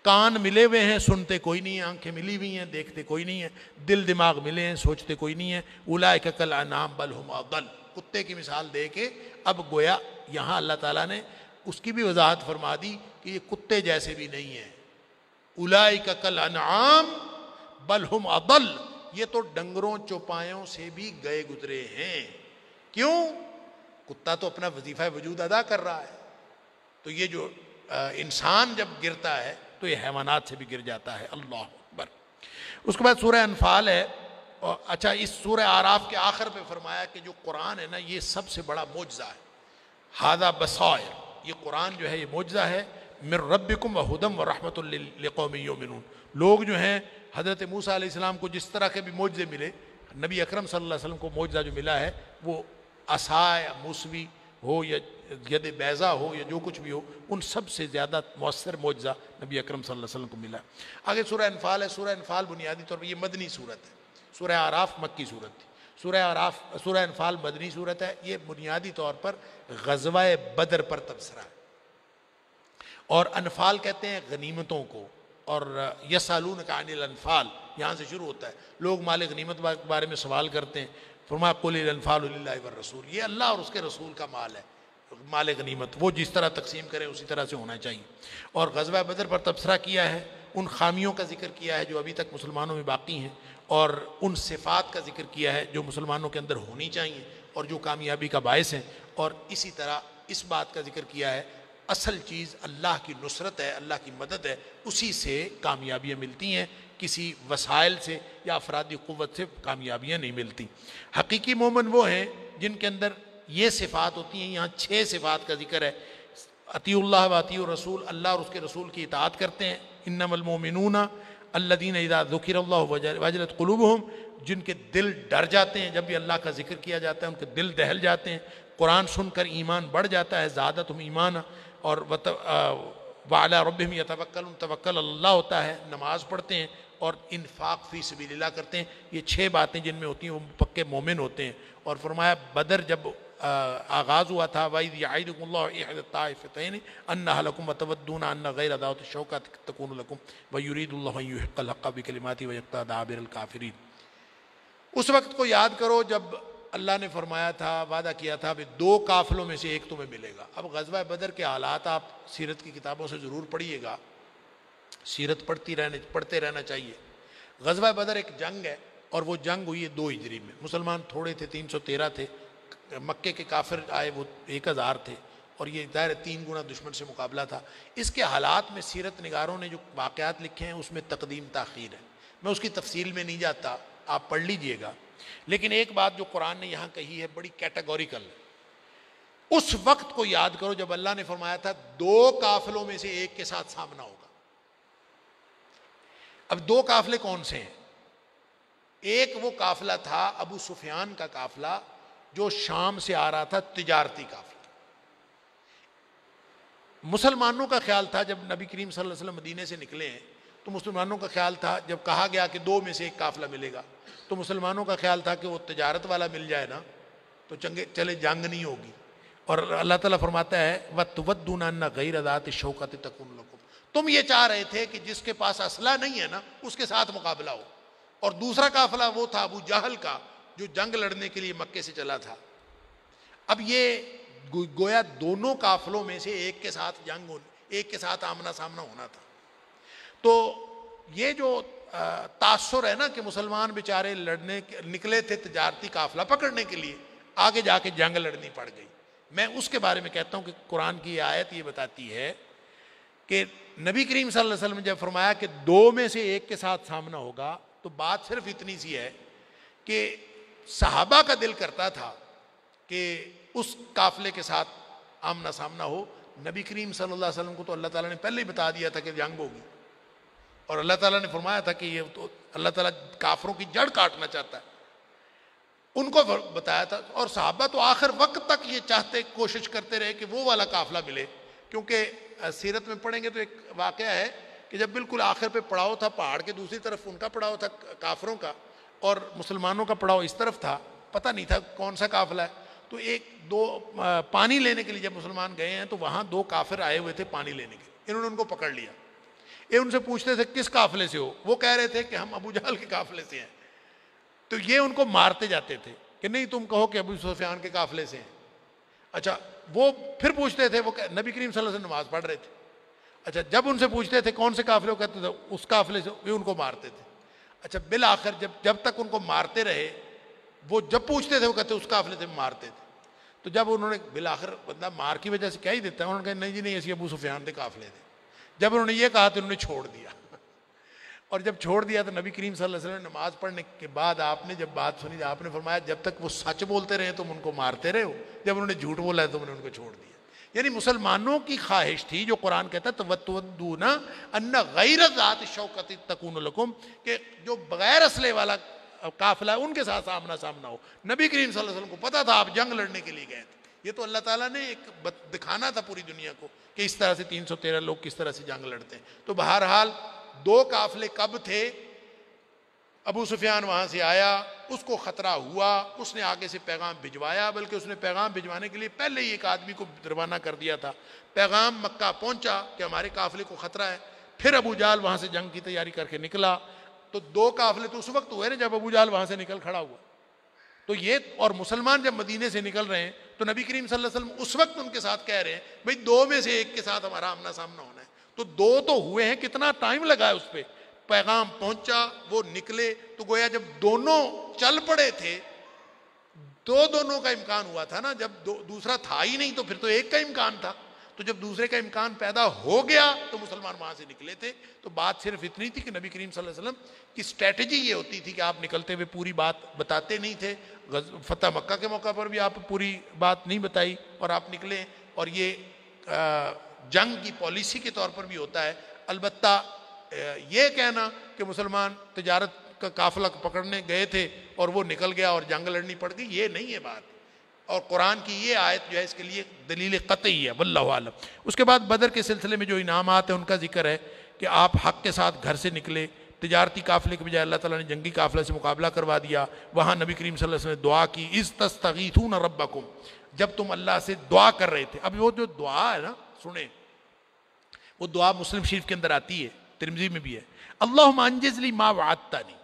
کان ملے ہوئے ہیں، سنتے کوئی نہیں ہیں، آنکھیں ملی ہوئی ہیں، دیکھتے کوئی نہیں ہے، دل دماغ ملے ہیں، سوچتے کوئی نہیں ہے۔ اولئک کالانعام بل ہم اضل، کتے کی مثال دے کے اب گویا یہاں اللہ تعالیٰ نے اس کی بھی وضاحت فرما دی کہ یہ کتے جیسے بھی نہیں ہیں۔ اولئک کالانعام بل ہم اضل، یہ تو ڈنگروں چوپایوں سے بھی گئے گزرے ہیں۔ کیوں؟ کتا تو اپنا وظیفہ وجود ادا کر رہا ہے، تو یہ جو انسان جب گرتا ہے تو یہ حیوانات سے بھی گر جاتا ہے۔ اللہ اکبر۔ اس کے بعد سورہ انفال ہے، اچھا اس سورہ اعراف کے آخر پہ فرمایا کہ جو قرآن ہے نا یہ سب سے بڑا معجزہ ہے، ھذا بصائر، یہ قرآن جو ہے یہ معجزہ ہے، من ربکم وہدی ورحمۃ لقوم یؤمنون۔ لوگ جو ہیں حضرت موسیٰ علیہ السلام کو جس طرح کے بھی معجزے ملے، نبی اکرم صلی اللہ علیہ وسلم کو معجزہ جو ملا ہے وہ عصا یا موسوی ہو یا ید بیضا ہو یا جو کچھ بھی ہو، ان سب سے زیادہ مؤثر معجزہ نبی اکرم صلی اللہ علیہ وسلم کو ملا۔ آگے سورہ انفال ہے۔ سورہ انفال بنیادی طور پر یہ مدنی صورت ہے، سورہ اعراف مکی صورت تھی، سورہ انفال مدنی صورت ہے۔ یہ بنیادی طور پر غزوہ بدر پر تبصرہ ہے، اور انفال کہتے ہیں غنیمتوں کو، اور یسالونک عن الانفال یہاں سے شروع ہوتا ہے، لوگ مال غنیمت کے بارے میں سوال کرتے ہیں، فرمایا قل الانفال للہ والرسول، یہ اللہ اور اس کے رسول کا مال ہے، مال غنیمت وہ جس طرح تقسیم کریں اسی طرح سے ہونا چاہیے۔ اور غزوہ بدر پر تبصرہ کیا ہے، ان خامیوں کا ذکر کیا ہے جو ابھی تک مسلمانوں میں باقی ہیں، اور ان صفات کا ذکر کیا ہے جو مسلمانوں کے اندر ہونی چاہیے اور جو کامیابی کا باعث ہیں، اور اسی طرح اس بات کا ذکر کیا ہے اصل چیز اللہ کی نصرت ہے، اللہ کی مدد ہے، اسی سے کامیابیاں ملتی ہیں، کسی وسائل سے یا افرادی قوت سے کامیابیاں نہیں ملتی۔ حقیقی مومن وہ ہیں جن کے اندر یہ صفات ہوتی ہیں۔ یہاں 6 صفات کا ذکر ہے، اطیعوا اللہ و اطیعوا الرسول، اللہ اور اس کے رسول کی اطاعت کرتے ہیں۔ انما المؤمنون الذین اذا ذکر اللہ وجلت قلوبہم، جن کے دل ڈر جاتے ہیں جب بھی اللہ کا ذکر کیا جاتا ہے، ان کے دل دہل جاتے ہیں، قرآن سن کر ایمان بڑھ جاتا ہے، زادتہم ایمانا، اور وعلی ربہم یتوکلون، توکل اللہ ہوتا ہے، نماز پڑھتے ہیں اور انفاق فی سبیل اللہ کرتے ہیں. یہ 6 باتیں جن میں ہوتی ہیں وہ پکے مومن ہوتے ہیں. اور فرمایا بدر جب آغاز ہوا تھا وَإِذْ يَعِدُكُمُ اللَّهُ إِحْدَى الطَّائِفَتَيْنِ أَنَّهَا لَكُمْ وَتَوَدُّونَ أَنَّ غَيْرَ ذَاتِ الشَّوْكَةِ تَكُونُ لَكُمْ وَيُرِيدُ اللَّهُ أَن يُحِقَّ الْحَقَّ بِكَلِمَاتِهِ وَيَقْطَعَ دَابِرَ الْكَافِرِينَ. اس وقت کو یاد کرو جب اللہ نے فرمایا تھا، وعدہ کیا تھا کہ 2 قافلوں میں سے ایک تمہیں ملے گا. اب غزوہ بدر کے حالات آپ سیرت کی کتابوں سے ضرور پڑھیے گا، سیرت پڑھتے رہنا چاہیے. غزوہ بدر ایک جنگ ہے اور وہ جنگ ہوئی ہے 2 ہجری میں. مسلمان تھوڑے تھے، 313 تھے. مکے کے کافر آئے وہ 1000 تھے اور یہ ظاہر 3 گنا دشمن سے مقابلہ تھا. اس کے حالات میں سیرت نگاروں نے جو واقعات لکھے ہیں اس میں تقدیم تاخیر ہے. میں اس کی تفصیل میں نہیں جاتا، آپ پڑھ لیجئے گا. لیکن ایک بات جو قرآن نے یہاں کہی ہے بڑی کیٹیگوریکل ہے. اس وقت کو یاد کرو جب اللہ نے فرمایا تھا 2 قافلوں میں سے ایک کے ساتھ سامنا ہوگا. اب 2 قافلے کون سے ہیں؟ ایک وہ قافلہ تھا ابو سفیان کا قافلہ جو شام سے آ رہا تھا، تجارتی قافلہ. مسلمانوں کا خیال تھا جب نبی کریم صلی اللہ علیہ وسلم مدینے سے نکلے ہیں تو مسلمانوں کا خیال تھا، جب کہا گیا کہ 2 میں سے ایک قافلہ ملے گا تو مسلمانوں کا خیال تھا کہ وہ تجارت والا مل جائے نا تو چلے جنگ نہیں ہوگی. اور اللہ تعالیٰ فرماتا ہے وَتُوَدُّونَ أَنَّ غَيْرَ ذَاتِ الشَّوْكَةِ تَكُونُ لَكُمْ. تم یہ چاہ رہے تھے کہ جس کے پاس اسلحہ نہیں ہے نا اس کے ساتھ مقابلہ ہو. اور دوسرا قافلہ وہ تھا ابو جہل کا جو جنگ لڑنے کے لیے مکے سے چلا تھا. اب یہ گویا دونوں قافلوں میں سے ایک کے ساتھ ایک کے ساتھ آمنا سامنا ہونا تھا. تو یہ جو تاثر ہے نا کہ مسلمان بیچارے نکلے تھے تجارتی قافلہ پکڑنے کے لیے، آگے جا کے جنگ لڑنی پڑ گئی. میں اس کے بارے میں کہتا ہوں کہ قرآن کی آیت یہ بتاتی ہے کہ نبی کریم صلی اللہ علیہ وسلم نے جب فرمایا کہ 2 میں سے ایک کے ساتھ سامنا ہوگا تو بات صرف اتنی سی ہے کہ صحابہ کا دل کرتا تھا کہ اس قافلے کے ساتھ آمنا سامنا ہو. نبی کریم صلی اللہ علیہ وسلم کو تو اللہ تعالیٰ نے پہلے ہی بتا دیا تھا کہ جنگ ہوگی اور اللہ تعالیٰ نے فرمایا تھا کہ یہ تو اللہ تعالیٰ کافروں کی جڑ کاٹنا چاہتا ہے. ان کو بتایا تھا اور صحابہ تو آخر وقت تک یہ چاہتے کوشش کرتے رہے کہ وہ والا قافلہ ملے. کیونکہ سیرت میں پڑھیں گے تو ایک واقعہ ہے کہ جب بالکل آخر پہ پڑاؤ تھا پہاڑ کے دوسری طرف ان کا پڑاؤ تھا کافروں کا اور مسلمانوں کا پڑاؤ اس طرف تھا، پتہ نہیں تھا کون سا قافلہ ہے. تو 1-2 پانی لینے کے لیے جب مسلمان گئے ہیں تو وہاں 2 کافر آئے ہوئے تھے پانی لینے کے لیے. انہوں نے ان کو پکڑ لیا. یہ ان سے پوچھتے تھے کس قافلے سے ہو؟ وہ کہہ رہے تھے کہ ہم ابو جہل کے قافلے سے ہیں. تو یہ ان کو مارتے جاتے تھے کہ نہیں تم کہو کہ ابو سفیان کے قافلے سے ہیں. اچھا وہ پھر پوچھتے تھے، وہ نبی کریم صلی اللہ علیہ وسلم نماز پڑھ رہے تھے. اچھا جب ان سے پوچھتے تھے کون سے قافلے، وہ کہتے تھے اس قافلے سے، وہ ان کو مارتے تھے. اچھا بالآخر جب تک ان کو مارتے رہے، وہ جب پوچھتے تھے وہ کہتے اس قافلے سے مارتے تھے. تو جب انہوں نے بالآخر بندہ مار کی وجہ سے کیا ہی دیتا ہے، انہوں نے کہا نہیں جی نہیں ایسی ابو سفیان کے قافلے تھے. جب انہوں نے یہ کہا تو انہوں نے چھوڑ دیا. اور جب چھوڑ دیا تو نبی کریم صلی اللہ علیہ وسلم نے نماز پڑھنے کے بعد آپ نے جب بات سنی، آپ نے فرمایا جب تک وہ سچ بولتے رہے تم ان کو مارتے رہے ہو، جب انہوں نے جھوٹ بولا ہے تم نے ان کو چھوڑ دیا. یعنی مسلمانوں کی خواہش تھی جو قرآن کہتا ہے تَوَدُّونَ أَنَّ غَيْرَ ذَاتِ الشَّوْكَةِ تَكُونُ لَكُمْ، کہ جو بغیر اسلحے والا قافلہ ہے ان کے ساتھ آمنا سامنا ہو. نبی کریم صلی اللہ علیہ وسلم کو پتا تھا آپ جنگ لڑنے کے لیے گئے تھے. یہ تو اللہ تعالیٰ نے ایک دکھانا تھا پوری دنیا کو کہ اس طرح سے 313 لوگ کس طرح سے جنگ لڑتے ہیں. تو بہرحال 2 قافلے کب تھے؟ ابو سفیان وہاں سے آیا، اس کو خطرہ ہوا، اس نے آگے سے پیغام بھجوایا، بلکہ اس نے پیغام بھجوانے کے لیے پہلے ہی ایک آدمی کو روانہ کر دیا تھا. پیغام مکہ پہنچا کہ ہمارے قافلے کو خطرہ ہے. پھر ابو جہل وہاں سے جنگ کی تیاری کر کے نکلا. تو 2 قافلے تو اس وقت ہوئے نا جب ابو جہل وہاں سے نکل کھڑا ہوا. تو یہ اور مسلمان جب مدینے سے نکل رہے ہیں تو نبی کریم صلی اللہ علیہ وسلم اس وقت ان کے ساتھ کہہ رہے ہیں بھئی 2 میں سے ایک کے ساتھ ہمارا آمنا سامنا ہونا ہے. تو 2 تو ہوئے ہیں، کتنا ٹائم لگا ہے اس پہ. پیغام پہنچا، وہ نکلے، تو گویا جب دونوں چل پڑے تھے دونوں کا امکان ہوا تھا نا. جب دوسرا تھا ہی نہیں تو پھر تو ایک کا امکان تھا. تو جب دوسرے کا امکان پیدا ہو گیا تو مسلمان وہاں سے نکلے تھے. تو بات صرف اتنی تھی کہ نبی کریم صلی اللہ علیہ وسلم کی اسٹریٹجی یہ ہوتی تھی کہ آپ نکلتے ہوئے پوری بات بتاتے نہیں تھے. فتح مکہ کے موقع پر بھی آپ پوری بات نہیں بتائی اور آپ نکلے. اور یہ جنگ کی پالیسی کے طور پر بھی ہوتا ہے. البتہ یہ کہنا کہ مسلمان تجارت کا قافلہ پکڑنے گئے تھے اور وہ نکل گیا اور جنگ لڑنی پڑ گئی، یہ نہیں ہے بات. اور قرآن کی یہ آیت جو ہے اس کے لیے دلیل قطعی ہے، واللہ عالم۔ اس کے بعد بدر کے سلسلے میں جو انعامات ہیں ان کا ذکر ہے کہ آپ حق کے ساتھ گھر سے نکلے، تجارتی قافلے کے بجائے اللہ تعالیٰ نے جنگی قافلے سے مقابلہ کروا دیا، وہاں نبی کریم صلی اللہ علیہ وسلم نے دعا کی، اذ تستغیثون ربکم، جب تم اللہ سے دعا کر رہے تھے۔ اب وہ جو دعا ہے نا، سنیں، وہ دعا مسلم شریف کے اندر آتی ہے، ترمذی میں بھی ہے، اللہم انجز لی ما وعدتنی،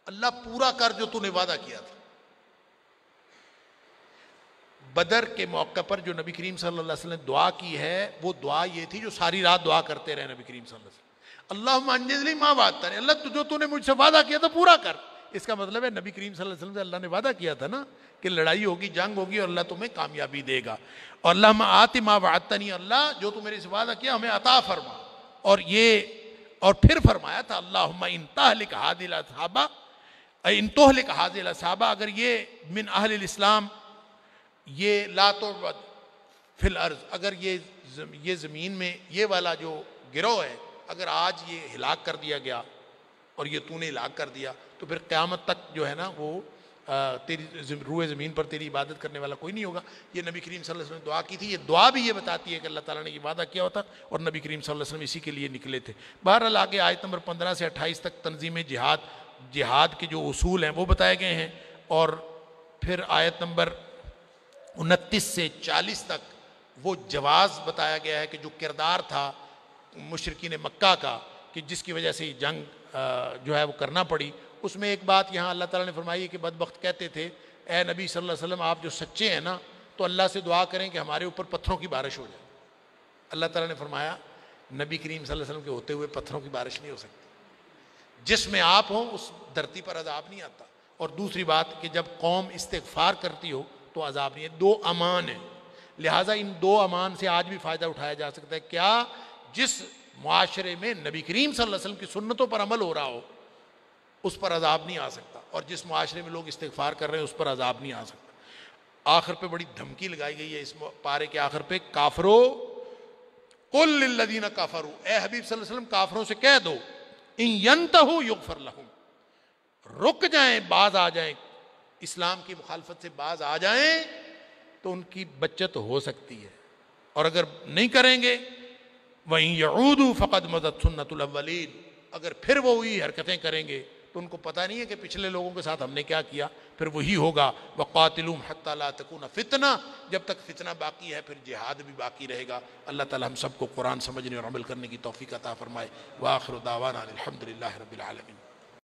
اللہ پورا کر جو تو نے وعدہ کیا تھا۔ بدر کے موقع پر جو نبی کریم صلی اللہ علیہ وسلم نے دعا کی ہے، وہ دعا یہ تھی جو ساری رات دعا کرتے رہے نبی کریم صلی اللہ علیہ وسلم، اللہم انجز لی ما وعدتنی، اللہ جو تو نے مجھ سے وعدہ کیا تھا پورا کر۔ اس کا مطلب ہے نبی کریم صلی اللہ علیہ وسلم سے اللہ نے وعدہ کیا تھا نا کہ لڑائی ہوگی، جنگ ہوگی اور اللہ تمہیں کامیابی دے گا، اور اللہم آت ما وعدتنی، اللہ جو تو میرے سے وعدہ کیا ہمیں عطا فرما۔ اور پھر فرمایا تھا اللہم ان تہلک ہذہ الاصحابہ، ان تہلک ہذہ الاصحابہ، اگر یہ من اہل الاسلام، یہ لا تعبد فی الارض، اگر یہ زمین میں یہ والا جو گروہ ہے اگر آج یہ ہلاک کر دیا گیا اور یہ تو نے ہلاک کر دیا، تو پھر قیامت تک جو ہے نا وہ تیری روئے زمین پر تیری عبادت کرنے والا کوئی نہیں ہوگا۔ یہ نبی کریم صلی اللہ علیہ وسلم نے دعا کی تھی، یہ دعا بھی یہ بتاتی ہے کہ اللہ تعالیٰ نے یہ وعدہ کیا ہوتا اور نبی کریم صلی اللہ علیہ وسلم اسی کے لیے نکلے تھے۔ بہرحال آگے آیت نمبر 15 سے 28 تک تنظیم جہاد کے جو اصول ہیں وہ بتائے گئے ہیں، اور پھر آیت نمبر 29 سے 40 تک وہ جواز بتایا گیا ہے کہ جو کردار تھا مشرکین مکہ کا کہ جس کی وجہ سے یہ جنگ جو ہے وہ کرنا پڑی، اس میں ایک بات یہاں اللہ تعالیٰ نے فرمائی ہے کہ بدبخت کہتے تھے اے نبی صلی اللہ علیہ وسلم آپ جو سچے ہیں نا تو اللہ سے دعا کریں کہ ہمارے اوپر پتھروں کی بارش ہو جائے۔ اللہ تعالیٰ نے فرمایا نبی کریم صلی اللہ علیہ وسلم کے ہوتے ہوئے پتھروں کی بارش نہیں ہو سکتی، جس میں آپ ہوں اس دھرتی پر عذاب نہیں آتا، اور دوسری بات کہ جب قوم استغفار کرتی ہو تو عذاب نہیں ہے۔ دو امان ہیں، لہٰذا ان دو امان سے آج بھی فائدہ اٹھایا جا سکتا ہے۔ کیا؟ جس معاشرے میں نبی کریم صلی اللہ علیہ وسلم کی سنتوں پر عمل ہو رہا ہو اس پر عذاب نہیں آ سکتا، اور جس معاشرے میں لوگ استغفار کر رہے ہیں اس پر عذاب نہیں آ سکتا۔ آخر پہ بڑی دھمکی لگائی گئی ہے اس پارے کے آخر پہ، کافرو قل للذین کفروا، اے حبیب صلی اللہ علیہ وسلم کافروں سے کہہ دو ان ینتہوا یغفر لہم، رک جائیں، باز آ جائیں، اسلام کی مخالفت سے باز آ جائیں تو ان کی بچت ہو سکتی ہے، اور اگر نہیں کریں گے وَإِن يَعُودُوا فَقَدْ مَضَتْ سُنَّةُ الْأَوَّلِينَ، اگر پھر وہ وہی حرکتیں کریں گے تو ان کو پتہ نہیں ہے کہ پچھلے لوگوں کے ساتھ ہم نے کیا کیا، پھر وہی ہوگا وَقَاتِلُوهُمْ حَتَّى لَا تَكُونَ فِتْنَةٌ، جب تک فتنہ باقی ہے پھر جہاد بھی باقی رہے گا۔ اللہ تعالی ہم سب کو قرآن سمجھنے اور عمل کرنے کی توفیق عطا فرمائے۔ وآخر دعوانا الحمد للہ رب العالمین۔